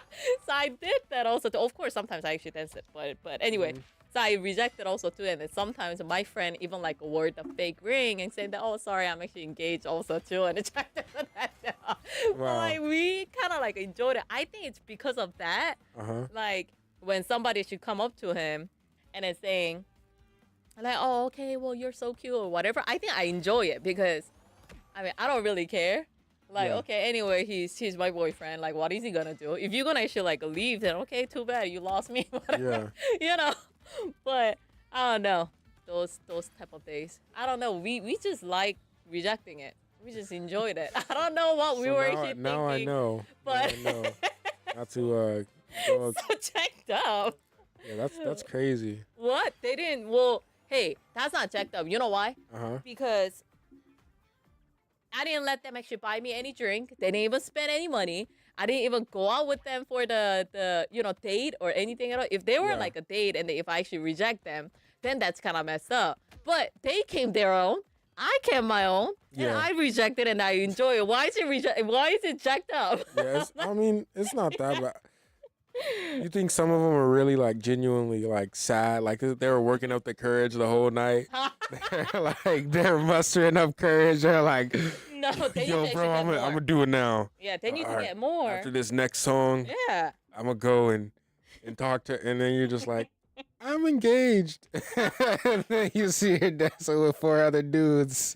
D: So I did that also. Of course, sometimes I actually dance it, but anyway.
E: Mhm.
D: So I rejected also too, and then sometimes my friend even like wore the fake ring and said that, oh sorry, I'm actually engaged also too, and rejected that. But
E: Wow.
D: like we kind of like enjoyed it. I think it's because of that.
E: Uh-huh.
D: Like when somebody should come up to him and then saying like, oh okay, well you're so cute or whatever. I think I enjoy it because I mean I don't really care. Like,
E: Yeah.
D: okay, anyway, he's my boyfriend. Like, what is he gonna do? If you're gonna actually like leave, then okay, too bad, you lost me. Whatever.
E: Yeah.
D: But I don't know those type of days. I don't know. We just like rejecting it. We just enjoyed it. I don't know what we
E: So
D: were
E: now,
D: actually thinking.
E: now I know.
D: But
E: Now I know. Not to go.
D: So jacked up.
E: Yeah, that's crazy.
D: What? They didn't. Well, hey, that's not jacked up. You know why? Because I didn't let them actually buy me any drink. They didn't even spend any money. I didn't even go out with them for the date or anything at all. If they were
E: Yeah.
D: like a date and if I actually reject them, then that's kind of messed up. But they came their own. I came my own, and
E: Yeah.
D: I rejected and I enjoy it. Why is it Why is it jacked up?
E: Yes, I mean it's not that bad. You think some of them are really like genuinely like sad, like they were working up the courage the whole night. They're mustering up courage. They're like,
D: No, then you
E: yo,
D: can
E: bro,
D: actually
E: I'm
D: get
E: gonna
D: more.
E: do it now.
D: Yeah, then you can
E: Alright,
D: get more.
E: After this next song,
D: Yeah.
E: I'm gonna go and talk to, and then you're just like, I'm engaged. And then you see her dancing with 4 other dudes.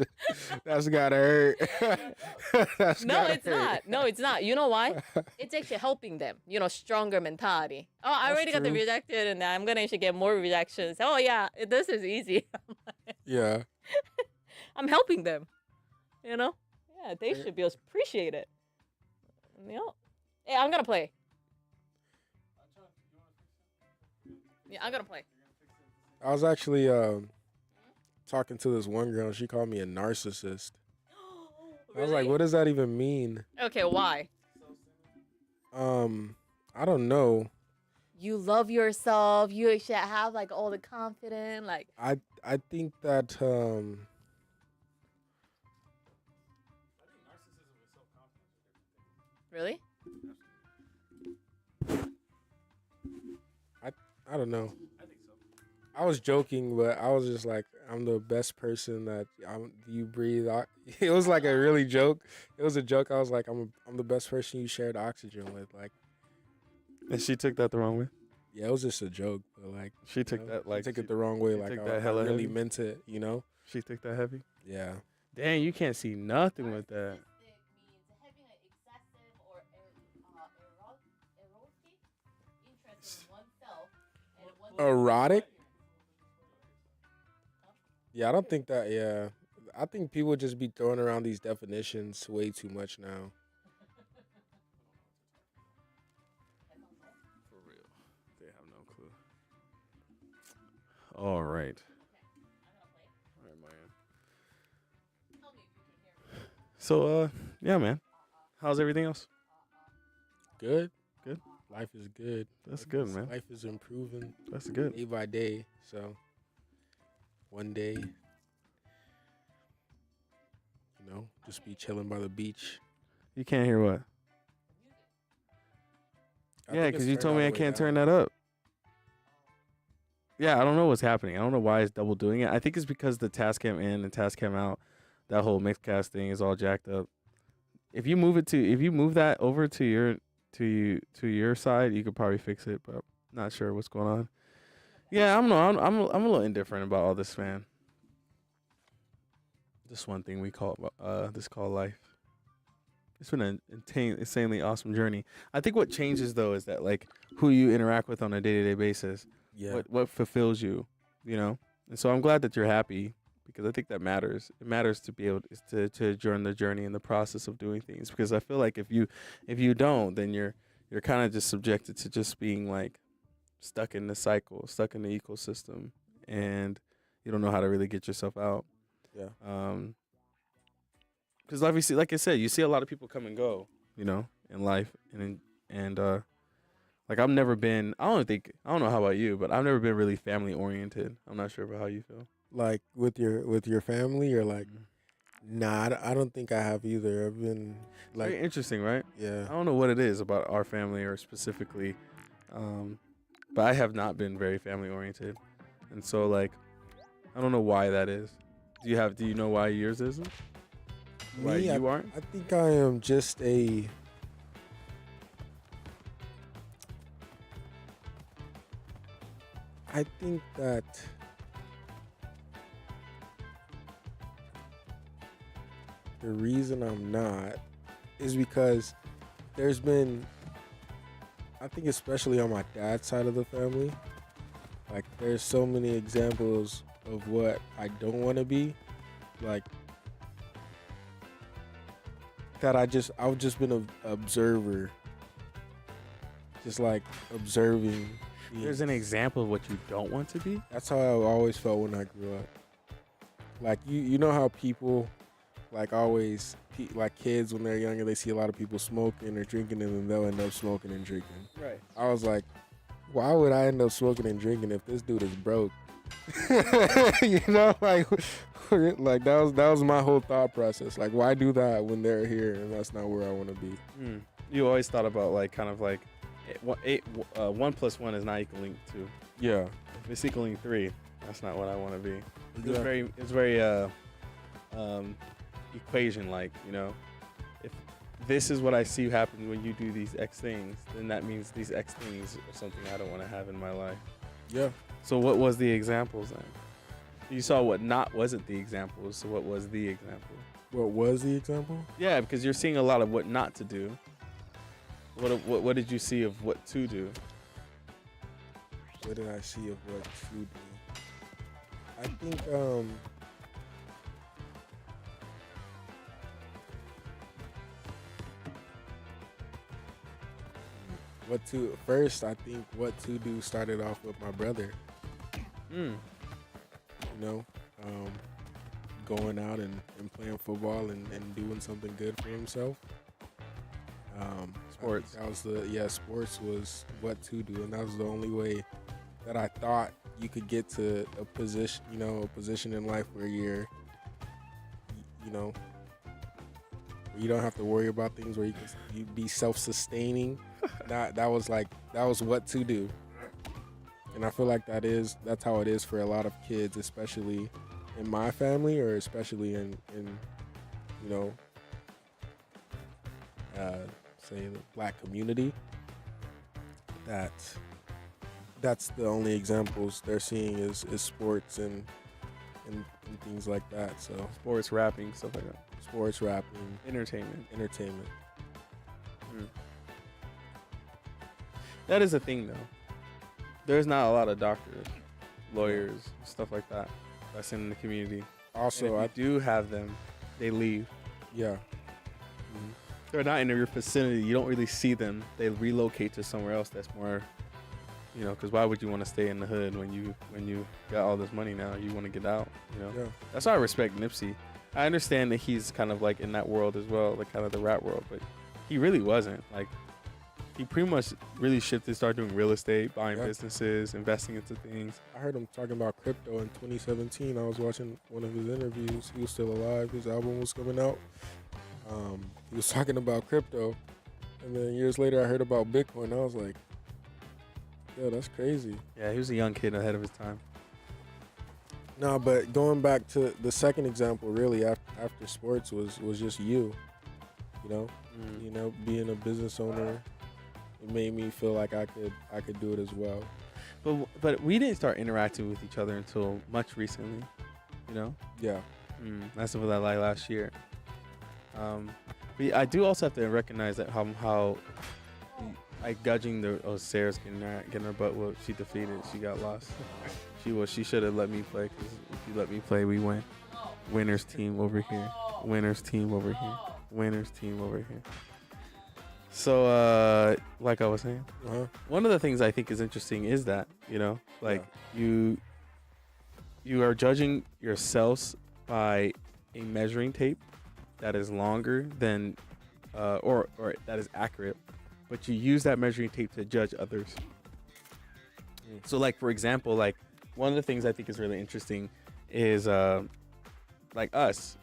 E: That's gotta hurt. That's
D: No,
E: gotta
D: it's
E: hurt.
D: not. No, it's not. You know why? It's actually helping them. Stronger mentality. Oh, I
E: That's
D: already got the
E: true.
D: rejected, and I'm gonna actually get more rejections. Oh yeah, this is easy.
E: Yeah.
D: I'm helping them. Yeah, they
E: Yeah.
D: should be appreciated. Hey, I'm gonna play. Yeah, I'm gonna play.
E: I was actually talking to this one girl. She called me a narcissist. I was like,
D: Really?
E: what does that even mean?
D: Okay, why?
E: I don't know.
D: You love yourself. You should have like all the confidence. Like,
E: I think that
D: really?
E: I don't know. I was joking, but I was just like, I'm the best person that you breathe. It was like a really joke. It was a joke. I was like, I'm the best person you shared oxygen with. Like,
A: And she took that the wrong way.
E: yeah, it was just a joke, but like,
A: She took
E: you
A: that
E: I
A: like
E: took
A: she,
E: it the wrong way.
A: she
E: Like,
A: took
E: I,
A: that
E: I
A: hella
E: really
A: heavy?
E: meant it.
A: she took that heavy.
E: Yeah.
A: Dang, you can't see nothing with that.
D: Means having an excessive or erotic interest in oneself and
E: Erotic? Yeah, I don't think that. Yeah, I think people just be throwing around these definitions way too much now.
A: For real. They have no clue. All right. All right, man. So, yeah, man. How's everything else?
E: Good.
A: Good.
E: Life is good.
A: That's good, man.
E: Life is improving
A: That's good.
E: day by day. So one day, just be chilling by the beach.
A: You can't hear what?
E: I
A: Yeah,
E: think
A: because
E: it's
A: you
E: turned
A: told
E: all
A: me
E: the
A: I
E: way
A: can't turn
E: down.
A: that up. Yeah, I don't know what's happening. I don't know why it's double doing it. I think it's because the Tascam in and Tascam out, that whole mixcast thing is all jacked up. If you move that over to your side, you could probably fix it, but not sure what's going on. Yeah, I'm a little indifferent about all this, man. This one thing we call life. It's been an insanely awesome journey. I think what changes though is that like who you interact with on a day-to-day basis.
E: Yeah.
A: What fulfills you, And so I'm glad that you're happy because I think that matters. It matters to be able to join the journey and the process of doing things because I feel like if you don't, then you're kind of just subjected to just being like stuck in the cycle, stuck in the ecosystem, and you don't know how to really get yourself out.
E: Yeah.
A: Because obviously, like I said, you see a lot of people come and go, in life, and like I've never been. I don't know how about you, but I've never been really family oriented. I'm not sure about how you feel.
E: Like with your family, or like, nah, I don't think I have either. I've been
A: Very
E: like,
A: interesting, right?
E: yeah.
A: I don't know what it is about our family or specifically, but I have not been very family oriented, and so like, I don't know why that is. Do you know why yours isn't? Why
E: Me,
A: you aren't?
E: I think I am just a. I think that the reason I'm not is because there's been, I think especially on my dad's side of the family, like there's so many examples of what I don't want to be, like that I've just been an observer just like observing.
A: There's an example of what you don't want to be.
E: That's how I always felt when I grew up. Like you know how people like always like kids when they're younger, they see a lot of people smoking or drinking and then they'll end up smoking and drinking.
A: Right.
E: I was like, why would I end up smoking and drinking if this dude is broke? You know, like that was my whole thought process. Like, why do that when they're here and that's not where I want to be?
A: You always thought about like kind of like 1 + 1 is not equaling 2.
E: Yeah.
A: If it's equaling 3, that's not what I want to be.
E: Exactly.
A: It's very equation like, you know. If this is what I see happen when you do these X things, then that means these X things are something I don't want to have in my life.
E: Yeah.
A: So what was the examples then? You saw what wasn't the examples, so what was the example?
E: What was the example?
A: Yeah, because you're seeing a lot of what not to do. What did you see of what to do?
E: What did I see of what to do? I think I think what to do started off with my brother. You know, going out and playing football and doing something good for himself.
A: Sports.
E: That was sports was what to do, and that was the only way that I thought you could get to a position in life where you you don't have to worry about things, where you be self-sustaining. that was what to do. And I feel like that's how it is for a lot of kids, especially in my family, or especially in say the Black community. That's the only examples they're seeing is sports and things like that. So
A: Sports, rapping, stuff like that.
E: sports, rapping,
A: Entertainment. That is a thing, though. There's not a lot of doctors, lawyers, stuff like that that's in the community.
E: Also,
A: And if you do have them, they leave.
E: yeah.
A: They're not in your vicinity. You don't really see them. They relocate to somewhere else that's more, because why would you want to stay in the hood when you got all this money now? You want to get out,
E: Yeah.
A: That's why I respect Nipsey. I understand that he's kind of like in that world as well, like kind of the rap world, but he really wasn't. Like, he pretty much really shifted, started doing real estate, buying businesses, investing into things.
E: I heard him talking about crypto in 2017. I was watching one of his interviews. He was still alive. His album was coming out. He was talking about crypto, and then years later I heard about Bitcoin. I was like, yo, that's crazy.
A: Yeah, he was a young kid ahead of his time.
E: No, but going back to the second example, really after sports was just you. Being a business owner, it made me feel like I could do it as well.
A: But we didn't start interacting with each other until much recently,
E: Yeah.
A: That's what I like last year. But I do also have to recognize that how Sarah's getting her butt whooped. She defeated. She got lost. She should have let me play, because if you let me play, we win. Winners team over here. Winners team over here. Winners team over here. So, like I was saying, one of the things I think is interesting is that, you are judging yourselves by a measuring tape that is longer than, or that is accurate, but you use that measuring tape to judge others. So, like, for example, like, one of the things I think is really interesting is, like, us,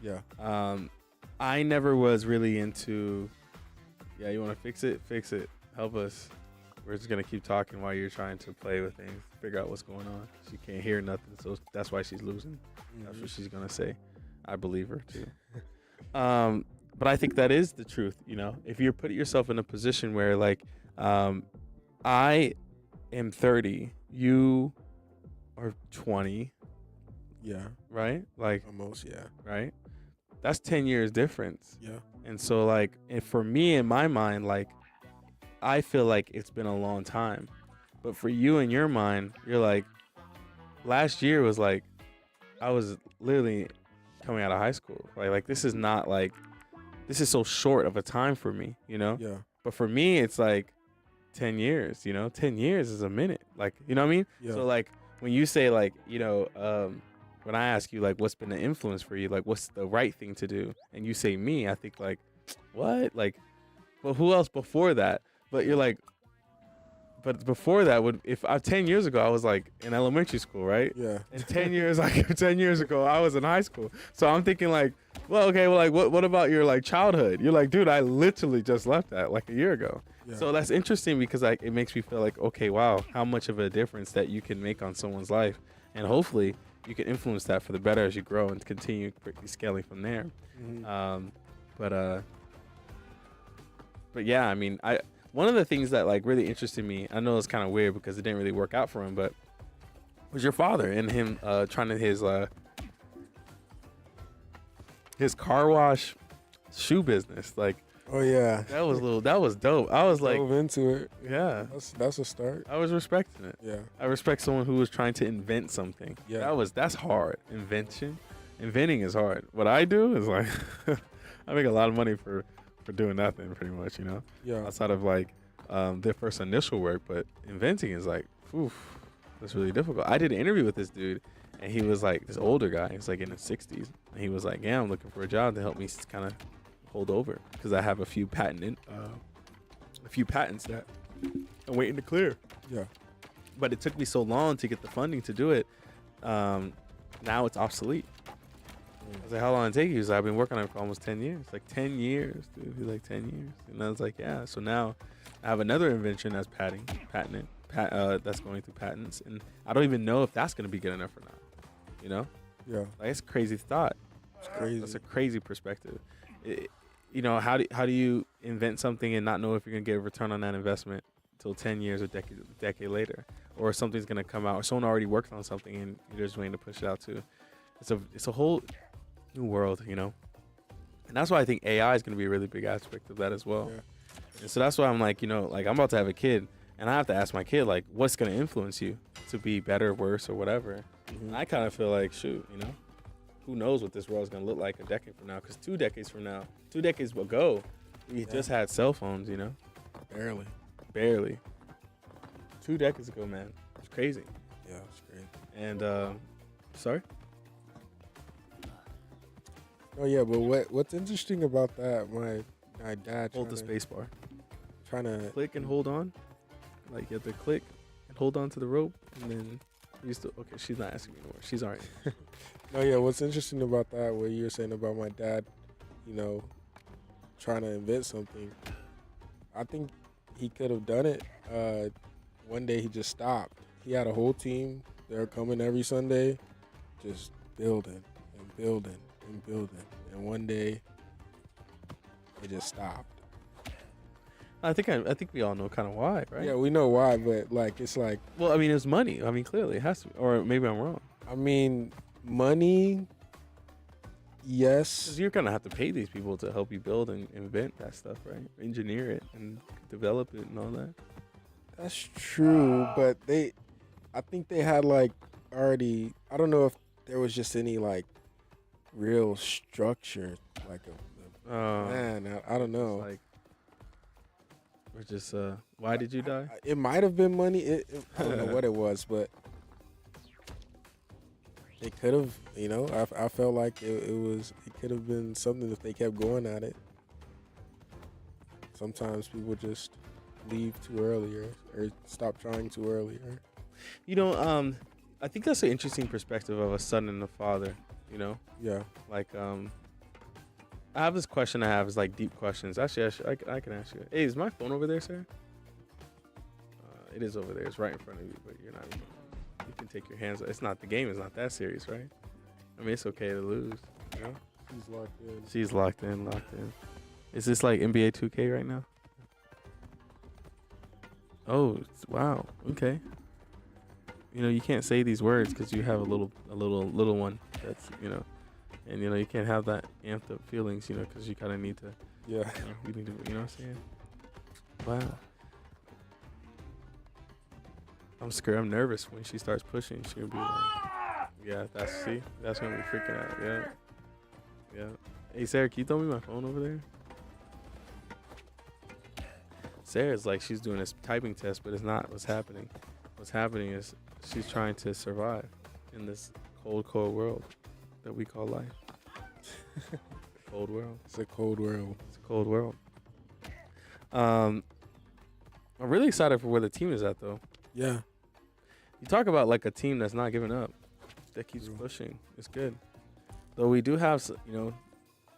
E: Yeah.
A: I never was really into, you want to fix it? Fix it. Help us. We're just going to keep talking while you're trying to play with things, figure out what's going on. She can't hear nothing, so that's why she's losing. That's what she's going to say. I believe her, too. But I think that is the truth, If you're putting yourself in a position where, like, I am 30, you are 20.
E: Yeah.
A: Right? Like,
E: Almost, yeah.
A: right? That's 10 years difference.
E: Yeah.
A: And so, like, and for me, in my mind, like, I feel like it's been a long time. But for you, in your mind, you're like, last year was like, I was literally coming out of high school. Like this is not like, this is so short of a time for me,
E: Yeah.
A: But for me, it's like, 10 years, 10 years is a minute. Like, you know what I mean?
B: Yeah.
A: So like when you say like, when I ask you like what's been the influence for you, like what's the right thing to do, and you say me, I think like, what? Like, well, who else before that? But you're like, but before that would, if 10 years ago I was like in elementary school, right?
B: Yeah.
A: And 10 years, like 10 years ago, I was in high school. So I'm thinking like, well, okay, well, like what about your like childhood? You're like, dude, I literally just left that like a year ago.
B: Yeah.
A: So that's interesting because like it makes me feel like, okay, wow, how much of a difference that you can make on someone's life, and hopefully you can influence that for the better as you grow and continue quickly scaling from there.
B: Mhm.
A: But yeah, I mean, one of the things that like really interested me, I know it's kind of weird because it didn't really work out for him, but was your father and him trying to his car wash shoe business. Like
B: Oh yeah.
A: that was dope. I was like,
B: Dove into it.
A: yeah,
B: That's a start.
A: I was respecting it.
B: Yeah.
A: I respect someone who was trying to invent something.
B: Yeah.
A: That's hard. Inventing is hard. What I do is like, I make a lot of money for doing nothing pretty much,
B: Yeah.
A: outside of like their first initial work. But inventing is like, oof, that's really difficult. I did an interview with this dude, and he was like this older guy. He's like in his 60s, and he was like, yeah, I'm looking for a job to help me kind of hold over because I have a few patents that I'm waiting to clear.
B: Yeah.
A: But it took me so long to get the funding to do it. Now it's obsolete. I was like, how long did it take you? He's like, I've been working on it for almost 10 years. Like 10 years, dude. He's like 10 years. And I was like, yeah. So now I have another invention that's patented, that's going through patents. And I don't even know if that's going to be good enough or not.
B: Yeah.
A: Like it's a crazy thought.
B: It's crazy.
A: That's a crazy perspective. How do you invent something and not know if you're going to get a return on that investment until 10 years or decade later, or something's going to come out, or someone already worked on something and you're just waiting to push it out too. It's a whole new world, and that's why I think AI is going to be a really big aspect of that as well.
B: Yeah.
A: And so that's why I'm like, like I'm about to have a kid, and I have to ask my kid like, what's going to influence you to be better, worse, or whatever.
B: Mhm.
A: And I kind of feel like, shoot, who knows what this world is going to look like a decade from now? Because 2 decades ago, we just had cell phones, barely. 2 decades ago, man, it's crazy.
B: Yeah. It's great.
A: And sorry.
B: Oh yeah, but what's interesting about that? My dad
A: Hold the space bar.
B: trying to
A: Click and hold on. Like you have to click and hold on to the rope, and then you still. Okay, she's not asking me anymore. She's alright.
B: No, yeah. What's interesting about that? What you were saying about my dad, trying to invent something. I think he could have done it. One day he just stopped. He had a whole team. They were coming every Sunday, just building and building and building. And one day, it just stopped.
A: I think we all know kind of why, right?
B: Yeah, we know why, but it's like,
A: Well, I mean, it's money. I mean, clearly it has to, or maybe I'm wrong.
B: I mean, money. Yes.
A: Because you're gonna have to pay these people to help you build and invent that stuff, right? Engineer it and develop it and all that.
B: That's true, but I think they had already. I don't know if there was just any real structure, man. I don't know.
A: Like, we're just. Why did you die?
B: It might have been money. I don't know what it was, but it could have. I felt like it was. It could have been something if they kept going at it. Sometimes people just leave too early or stop trying too early.
A: I think that's an interesting perspective of a son and a father.
B: Yeah.
A: I have this question. I have is deep questions. Actually, I can ask you. Hey, is my phone over there, sir? It is over there. It's right in front of you, but you're not. You can take your hands. It's not the game. Is not that serious, right? I mean, it's okay to lose.
B: She's locked in.
A: She's locked in. Is this like NBA 2K right now? Oh, wow. Okay. You can't say these words because you have a little one that's and you can't have that amped up feelings because you kind of need to.
B: Yeah.
A: You need to. You know what I'm saying? Wow. I'm scared. I'm nervous when she starts pushing. She'll be like, yeah, that's gonna be freaking out. Yeah. Hey, Sarah, can you throw me my phone over there? Sarah's like she's doing this typing test, but it's not what's happening. What's happening is she's trying to survive in this cold world that we call life. Cold world.
E: It's a cold world.
A: It's a cold world. I'm really excited for where the team is at, though.
E: Yeah.
A: You talk about like a team that's not giving up, that keeps
E: True.
A: pushing. It's good. Though we do have,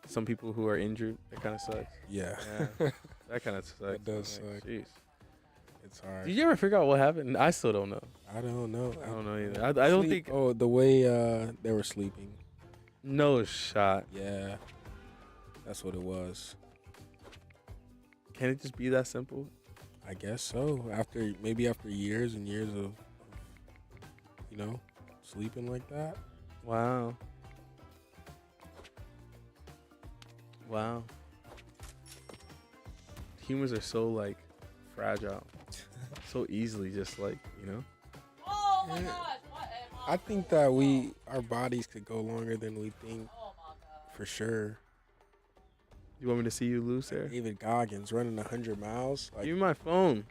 A: some people who are injured. That kind of sucks.
E: Yeah.
A: Yeah, that kind of sucks.
E: That does
A: Like,
E: suck.
A: Jeez.
E: It's hard.
A: Did you ever figure out what happened? I still don't know.
E: I don't know.
A: I don't know either. I don't
E: Sleep-
A: think.
E: Oh, the way they were sleeping.
A: No shot.
E: Yeah. That's what it was.
A: Can it just be that simple?
E: I guess so. After years and years of sleeping like that.
A: Wow. Wow. Humans are so like fragile, so easily just like
D: Oh my
E: Yeah.
D: gosh! What am
E: I think that our bodies could go longer than we think,
D: Oh my god!
E: for sure.
A: You want me to see you lose there?
E: David Goggins running 100 miles. Like,
A: Give me my phone.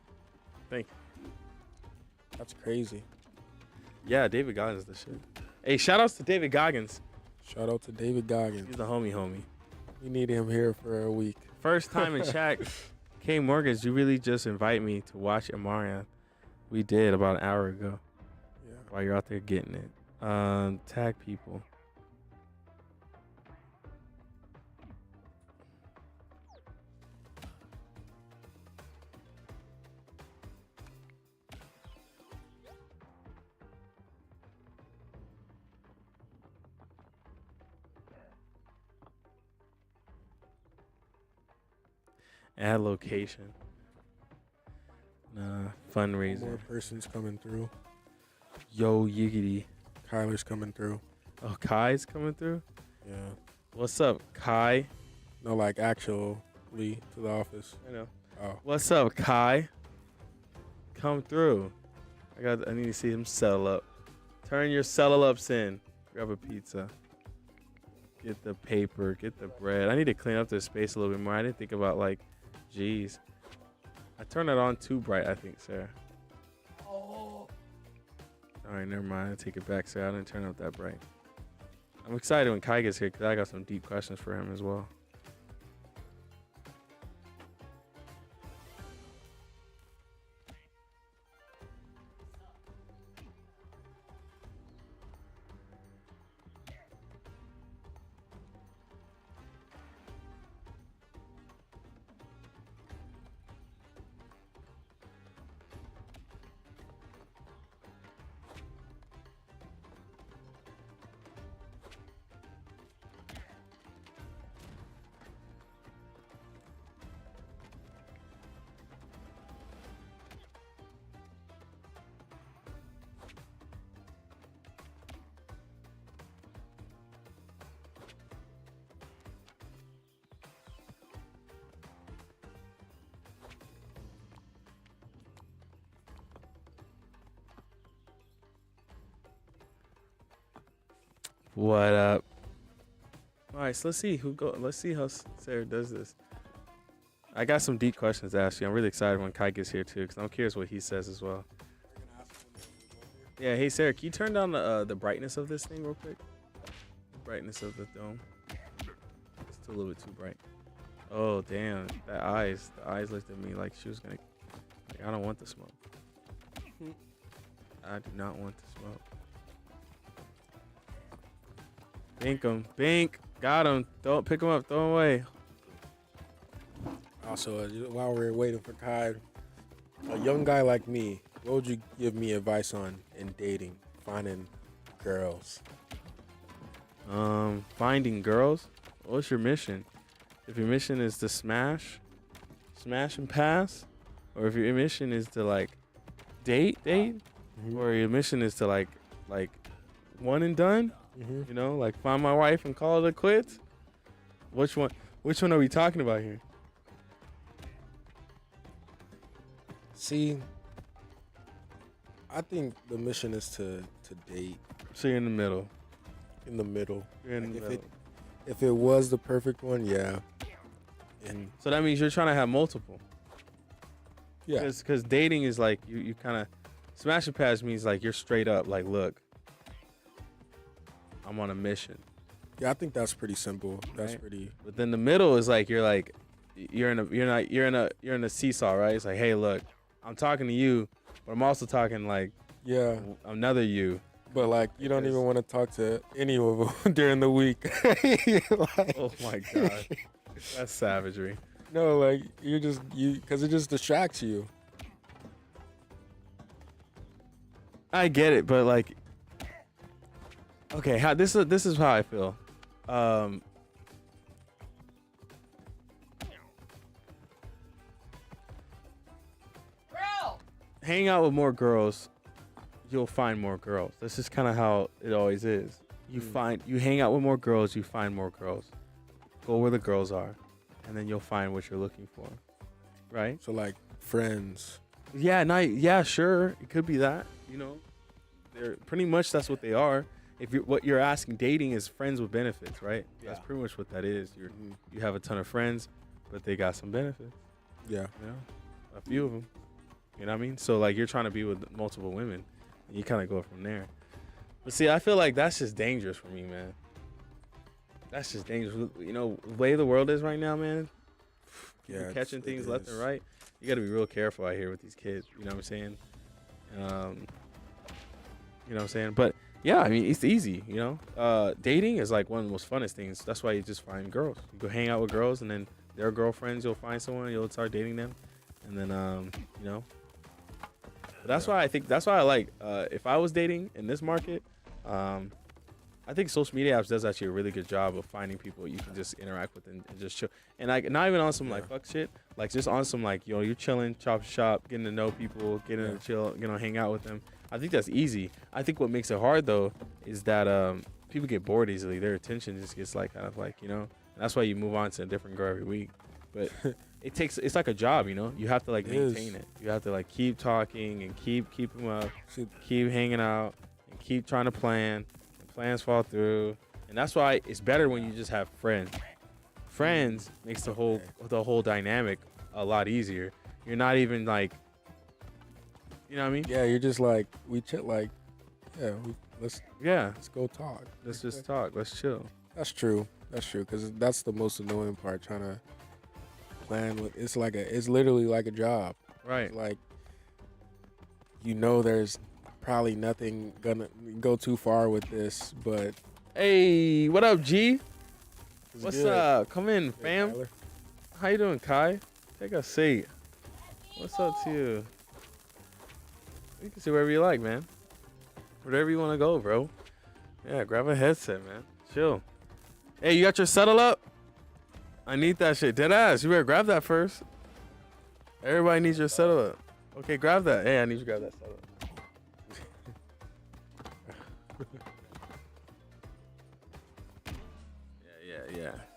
E: that's crazy.
A: Yeah, David Goggins is the shit. Hey, shout outs to David Goggins.
E: Shout out to David Goggins.
A: He's the homie.
E: We need him here for a week.
A: First time in Shaq. K Morgans, you really just invite me to watch Amaria. We did about an hour ago
E: Yeah.
A: while you're out there getting it. Tag people. Add location.
E: One
A: Fundraiser.
E: more person's coming through.
A: Yo, yiggity.
E: Kyler's coming through.
A: Oh, Kai's coming through?
E: Yeah.
A: What's up, Kai?
E: No, like actually to the office.
A: I know.
E: Oh.
A: What's up, Kai? Come through. I need to see him settle up. Turn your settle ups in. Grab a pizza. Get the paper. Get the bread. I need to clean up this space a little bit more. I didn't think about geez. I turned it on too bright, I think, Sarah.
D: Oh.
A: All right, never mind. I take it back, Sarah. I didn't turn it up that bright. I'm excited when Kai gets here because I got some deep questions for him as well. What up? All right, so let's see let's see how Sarah does this. I got some deep questions to ask you. I'm really excited when Kai gets here too, because I'm curious what he says as well. Yeah, hey Sarah, can you turn down the brightness of this thing real quick? The brightness of the dome. It's a little bit too bright. Oh damn, the eyes looked at me like she was gonna. I don't want the smoke. I do not want the smoke. Bink him. Bink. Got him. Don't pick him up. Throw him away.
E: Also, while we're waiting for Kai, a young guy like me, what would you give me advice on in dating, finding girls?
A: Finding girls. What's your mission? If your mission is to smash and pass, or if your mission is to date, or your mission is to like one and done, find my wife and call it quits. Which one are we talking about here?
E: See, I think the mission is to date.
A: So you're in the middle.
E: In the middle.
A: You're in the
E: Like,
A: middle.
E: If it was the perfect one, yeah. And
A: So that means you're trying to have multiple.
E: Yeah.
A: Because dating is like you kind of smash and pass means like you're straight up like, look, I'm on a mission.
E: Yeah, I think that's pretty simple. That's
A: Right.
E: pretty.
A: But then the middle is like you're in a seesaw, right? It's like, hey, look, I'm talking to you, but I'm also talking like
E: Yeah,
A: another you.
E: but like you don't
A: Because-
E: even want to talk to any of them during the week. Like,
A: Oh my god, that's savagery.
E: no, like you because it just distracts you.
A: I get it, but like, okay, how this is how I feel.
D: Bro!
A: Hang out with more girls, you'll find more girls. This is kind of how it always is. You hang out with more girls, you find more girls. Go where the girls are, and then you'll find what you're looking for, right?
E: So like friends.
A: Yeah, sure, it could be that. You know, they're pretty much that's what they are. If what you're asking, dating is friends with benefits, right? That's
E: Yeah.
A: pretty much what that is.
E: Mhm.
A: You have a ton of friends, but they got some benefits.
E: Yeah.
A: You know, a few of them. You know what I mean? So like you're trying to be with multiple women, and you kind of go from there. But see, I feel like that's just dangerous for me, man. That's just dangerous. You know, the way the world is right now, man. People
E: Yeah,
A: catching
E: it
A: things left and
E: is.
A: right. You got to be real careful out here with these kids. You know what I'm saying? You know what I'm saying? But yeah, I mean, it's easy. You know, dating is like one of the most funnest things. That's why you just find girls. You go hang out with girls, and then their girlfriends. You'll find someone. You'll start dating them, and then you know. But that's why I think that's why I like. If I was dating in this market, I think social media apps does actually a really good job of finding people you can just interact with and just chill. And like not even on some like
E: Yeah.
A: fuck shit, like just on some like, you know, you're chilling, chop shop, getting to know people, getting
E: Yeah.
A: to chill, you know, hang out with them. I think that's easy. I think what makes it hard though is that people get bored easily. Their attention just gets like kind of like, you know, and that's why you move on to a different girl every week. But it's like a job, you know. You have to like
E: It is.
A: maintain it. You have to like keep talking and keep them up,
E: See,
A: keep hanging out, and keep trying to plan. And plans fall through, and that's why it's better when you just have friends. Friends makes the whole dynamic a lot easier. You're not even like, you know what I mean?
E: yeah, you're just like we chill. Like, yeah, let's
A: Yeah.
E: go talk.
A: Let's just talk. Let's chill.
E: That's true. That's true. Because that's the most annoying part. Trying to plan with it's literally like a job.
A: Right.
E: Like, you know, there's probably nothing gonna go too far with this, but
A: Hey, what up, G?
E: it's
A: What's
E: good.
A: up? Come in,
E: Hey,
A: fam.
E: Tyler.
A: How you doing, Kai? Take a seat. What's up to you? You can see wherever you like, man. Wherever you want to go, bro. Yeah, grab a headset, man. Chill. Hey, you got your settle up? I need that shit. Dead ass. You better grab that first. Everybody needs your settle up. Okay, grab that. Hey, I need you to grab that settle up.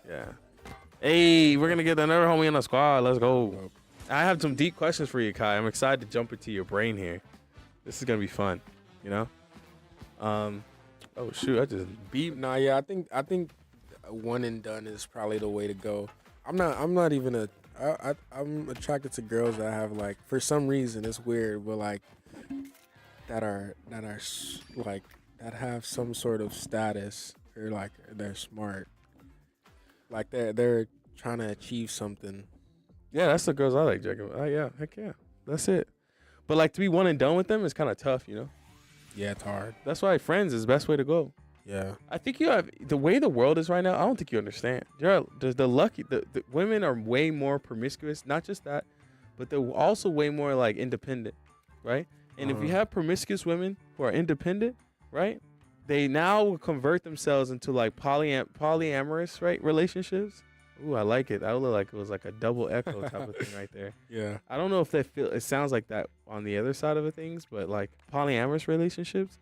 A: Yeah. Hey, we're gonna get another homie in the squad. Let's go. I have some deep questions for you, Kai. I'm excited to jump into your brain here. This is gonna be fun, you know. Oh shoot, I just beat.
E: Nah, yeah, I think one and done is probably the way to go. I'm not even I'm attracted to girls that have like, for some reason it's weird, but like that have some sort of status, or like they're smart, like they're trying to achieve something.
A: Yeah, that's the girls I like, Jacob. Yeah, heck yeah, that's it. But like to be one and done with them is kind of tough, you know.
E: Yeah, it's hard.
A: That's why friends is the best way to go.
E: Yeah,
A: I think you have the way the world is right now. I don't think you understand. The women are way more promiscuous. Not just that, but they're also way more like independent, right? And if you have promiscuous women who are independent, right, they now will convert themselves into like polyamorous, right, relationships. Ooh, I like it. That would look like it was like a double echo type of thing right there.
E: yeah,
A: I don't know if it sounds like that on the other side of it things, but like polyamorous relationships,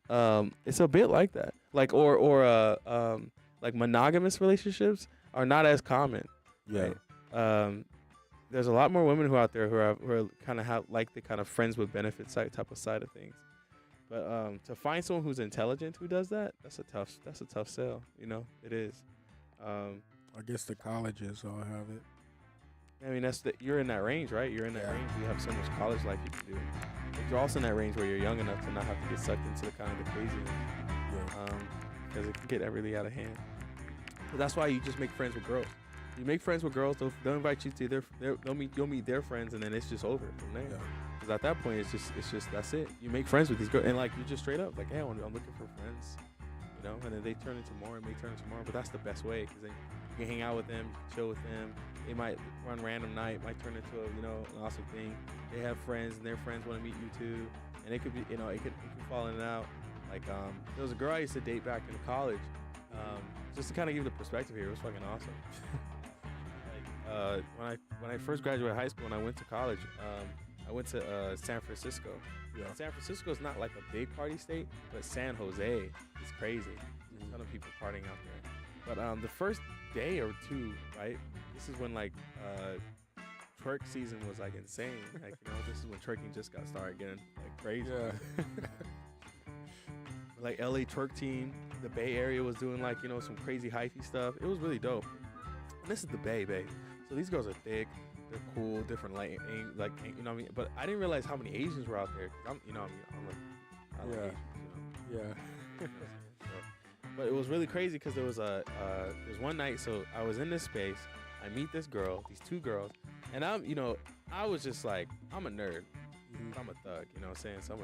A: it's a bit like that. Like like monogamous relationships are not as common.
E: yeah.
A: Right? There's a lot more women who are out there who are kind of have like the kind of friends with benefits type of side of things. But to find someone who's intelligent who does that, that's a tough sell. You know, it is.
E: I guess the colleges all have it.
A: I mean, you're in that range, right? You're in that
E: Yeah.
A: range. You have so much college life you can do. But you're also in that range where you're young enough to not have to get sucked into the kind of the craziness.
E: Yeah.
A: Because it can get really out of hand. But that's why you just make friends with girls. You make friends with girls. They'll invite you to you'll meet their friends, and then it's just over from there.
E: Yeah.
A: Because at that point, it's just that's it. You make friends with these girls, and like you just straight up like, hey, I'm looking for friends, you know. And then they turn into more, and they turn into more. But that's the best way, because then you can hang out with them, you can chill with them. They might run random night, might turn into an awesome thing. They have friends, and their friends want to meet you too, and it could be, it can fall in and out. Like there was a girl I used to date back in college. Just to kind of give the perspective here, it was fucking awesome. When I first graduated high school and I went to college, I went to San Francisco.
E: Yeah.
A: San Francisco is not like a big party state, but San Jose is crazy. There's a ton of people partying out there. But the first day or two, right? This is when like twerk season was like insane. Like, this is when twerking just got started getting like crazy.
E: Yeah.
A: Like LA twerk team, the Bay Area was doing like some crazy hyphy stuff. It was really dope. And this is the Bay. So these girls are thick, they're cool, different like what I mean. But I didn't realize how many Asians were out there. 'Cause I'm like, I like
E: Yeah.
A: Asians,
E: Yeah.
A: But it was really crazy because there was there's one night. So I was in this space. I meet this girl, these two girls, and I was just like, I'm a nerd. I'm a thug, you know what I'm saying? So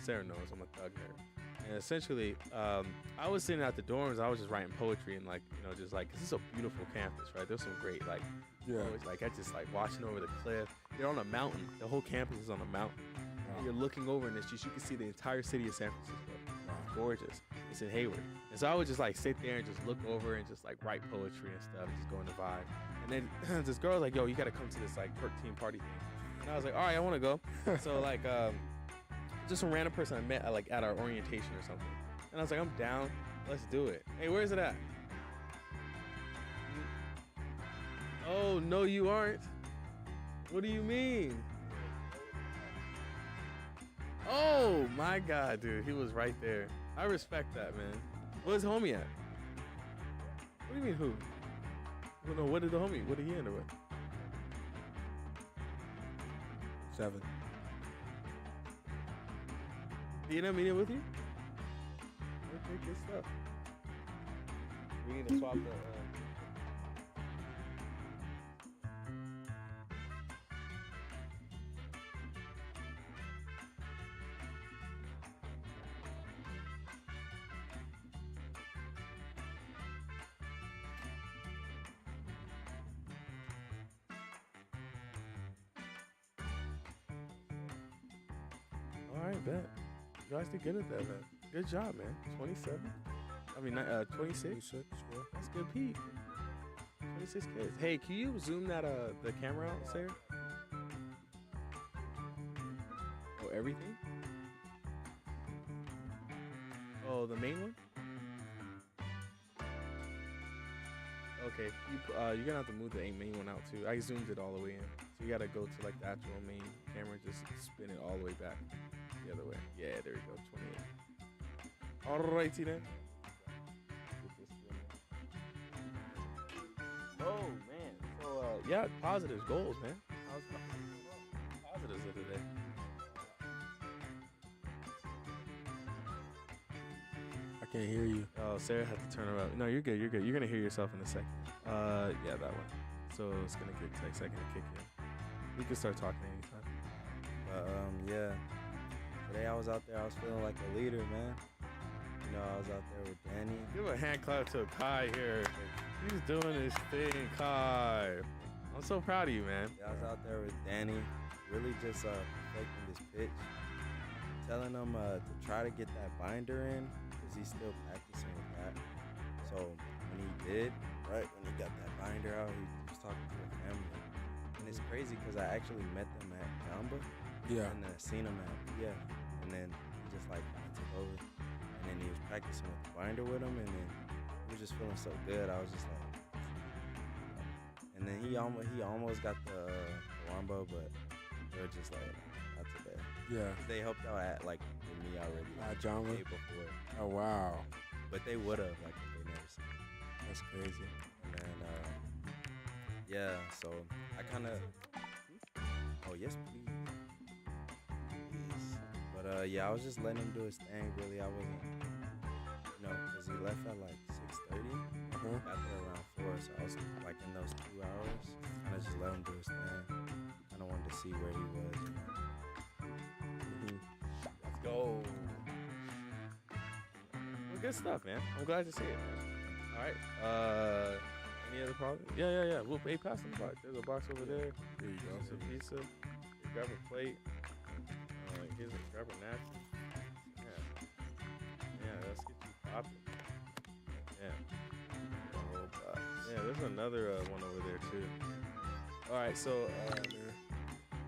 A: Sarah knows I'm a thug nerd. And essentially, I was sitting at the dorms. I was just writing poetry and just like, 'cause this is a beautiful campus, right? There's some great poets. Like I just like watching over the cliff. They're on a mountain. The whole campus is on a mountain. And you're looking over and you can see the entire city of San Francisco. It's gorgeous. It's in Hayward. And so I would just like sit there and just look over and just like write poetry and stuff, just go in the vibe. And then this girl was like, yo, you got to come to this like twerk team party thing. And I was like, all right, I want to go. So like, just some random person I met at our orientation or something. And I was like, I'm down. Let's do it. Hey, where's it at? Oh, no, you aren't. What do you mean? Oh, my God, dude. He was right there. I respect that, man. Where's homie at? What do you mean, who? Well, no, what did he end up with?
E: 7.
A: He ended up meeting with you? Okay, good stuff. We need to swap the... All right, bet. You guys did good at that, man. Good job, man. 27. I mean, 26.
E: 26, yeah.
A: That's good peak. 26 kids. Hey, can you zoom that the camera out, Sarah? Oh, everything? Oh, the main one? Okay, you're gonna have to move the main one out too. I zoomed it all the way in, so you gotta go to like the actual main camera, just spin it all the way back the other way. Yeah, there you go, 28. Alrighty then. Oh man, so yeah, positives, goals, man. How's positives of the day?
E: I can't hear you.
A: Oh, Sarah had to turn her up. No, you're good. You're good. You're gonna hear yourself in a second. Yeah, that one. So it's gonna take a second to kick in. We can start talking anytime.
B: Yeah. Today I was out there. I was feeling like a leader, man. I was out there with Danny.
A: Give a hand clap to Kai here. He's doing his thing, Kai. I'm so proud of you, man.
B: Yeah, I was out there with Danny, really just perfecting this pitch, telling him to try to get that binder in, because he's still practicing with that. So when he did, right, when he got that binder out, he was talking to a family. And it's crazy because I actually met them at Jamba.
E: Yeah.
B: And seen him at BF. And then he just like took over. And then he was practicing with the binder with him. And then he was just feeling so good. I was just like, and then he almost got the Wamba, but they were just like, not today.
E: Yeah.
B: They helped out at like with me already.
E: Jamba?
B: The day before.
E: Oh, wow.
B: But they would have, like, if they never seen me.
E: That's crazy.
B: And then
F: Yeah, so I kind of. Oh yes, please. Please. But yeah, I was just letting him do his thing. Really, I wasn't, cause he left at like 6:30. Got there around 4, so I was like in those 2 hours, kind of just let him do his thing. Kind of wanted to see where he was.
A: Let's go. Well, good stuff, man. I'm glad to see it. All right. Any other problems? Yeah. Well, hey, pass them box. There's a box over there.
E: There you go.
A: There's a pizza. Here, grab a plate. Grab a napkin. Yeah, let's get you popping. Yeah. Yeah, there's another one over there too. All right, so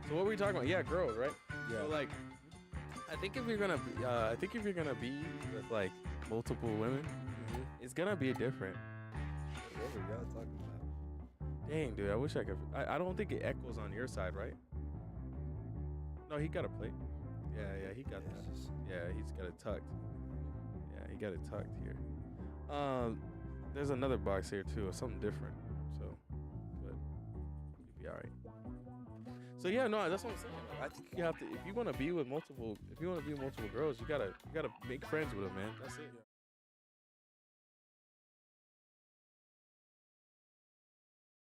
A: what were we talking about? Yeah, girls, right?
B: Yeah.
A: So like, I think if you're gonna be with like multiple women, it's gonna be different.
F: What were y'all talking about?
A: Dang, dude, I wish I could. I don't think it echoes on your side, right? No, he got a plate. Yeah, he got that. Yeah, he's got it tucked. Yeah, he got it tucked here. There's another box here too, something different. So, but you'll be all right. So yeah, no, that's what I'm saying. I think you have to, if you want to be with multiple girls, you gotta make friends with them, man. That's it.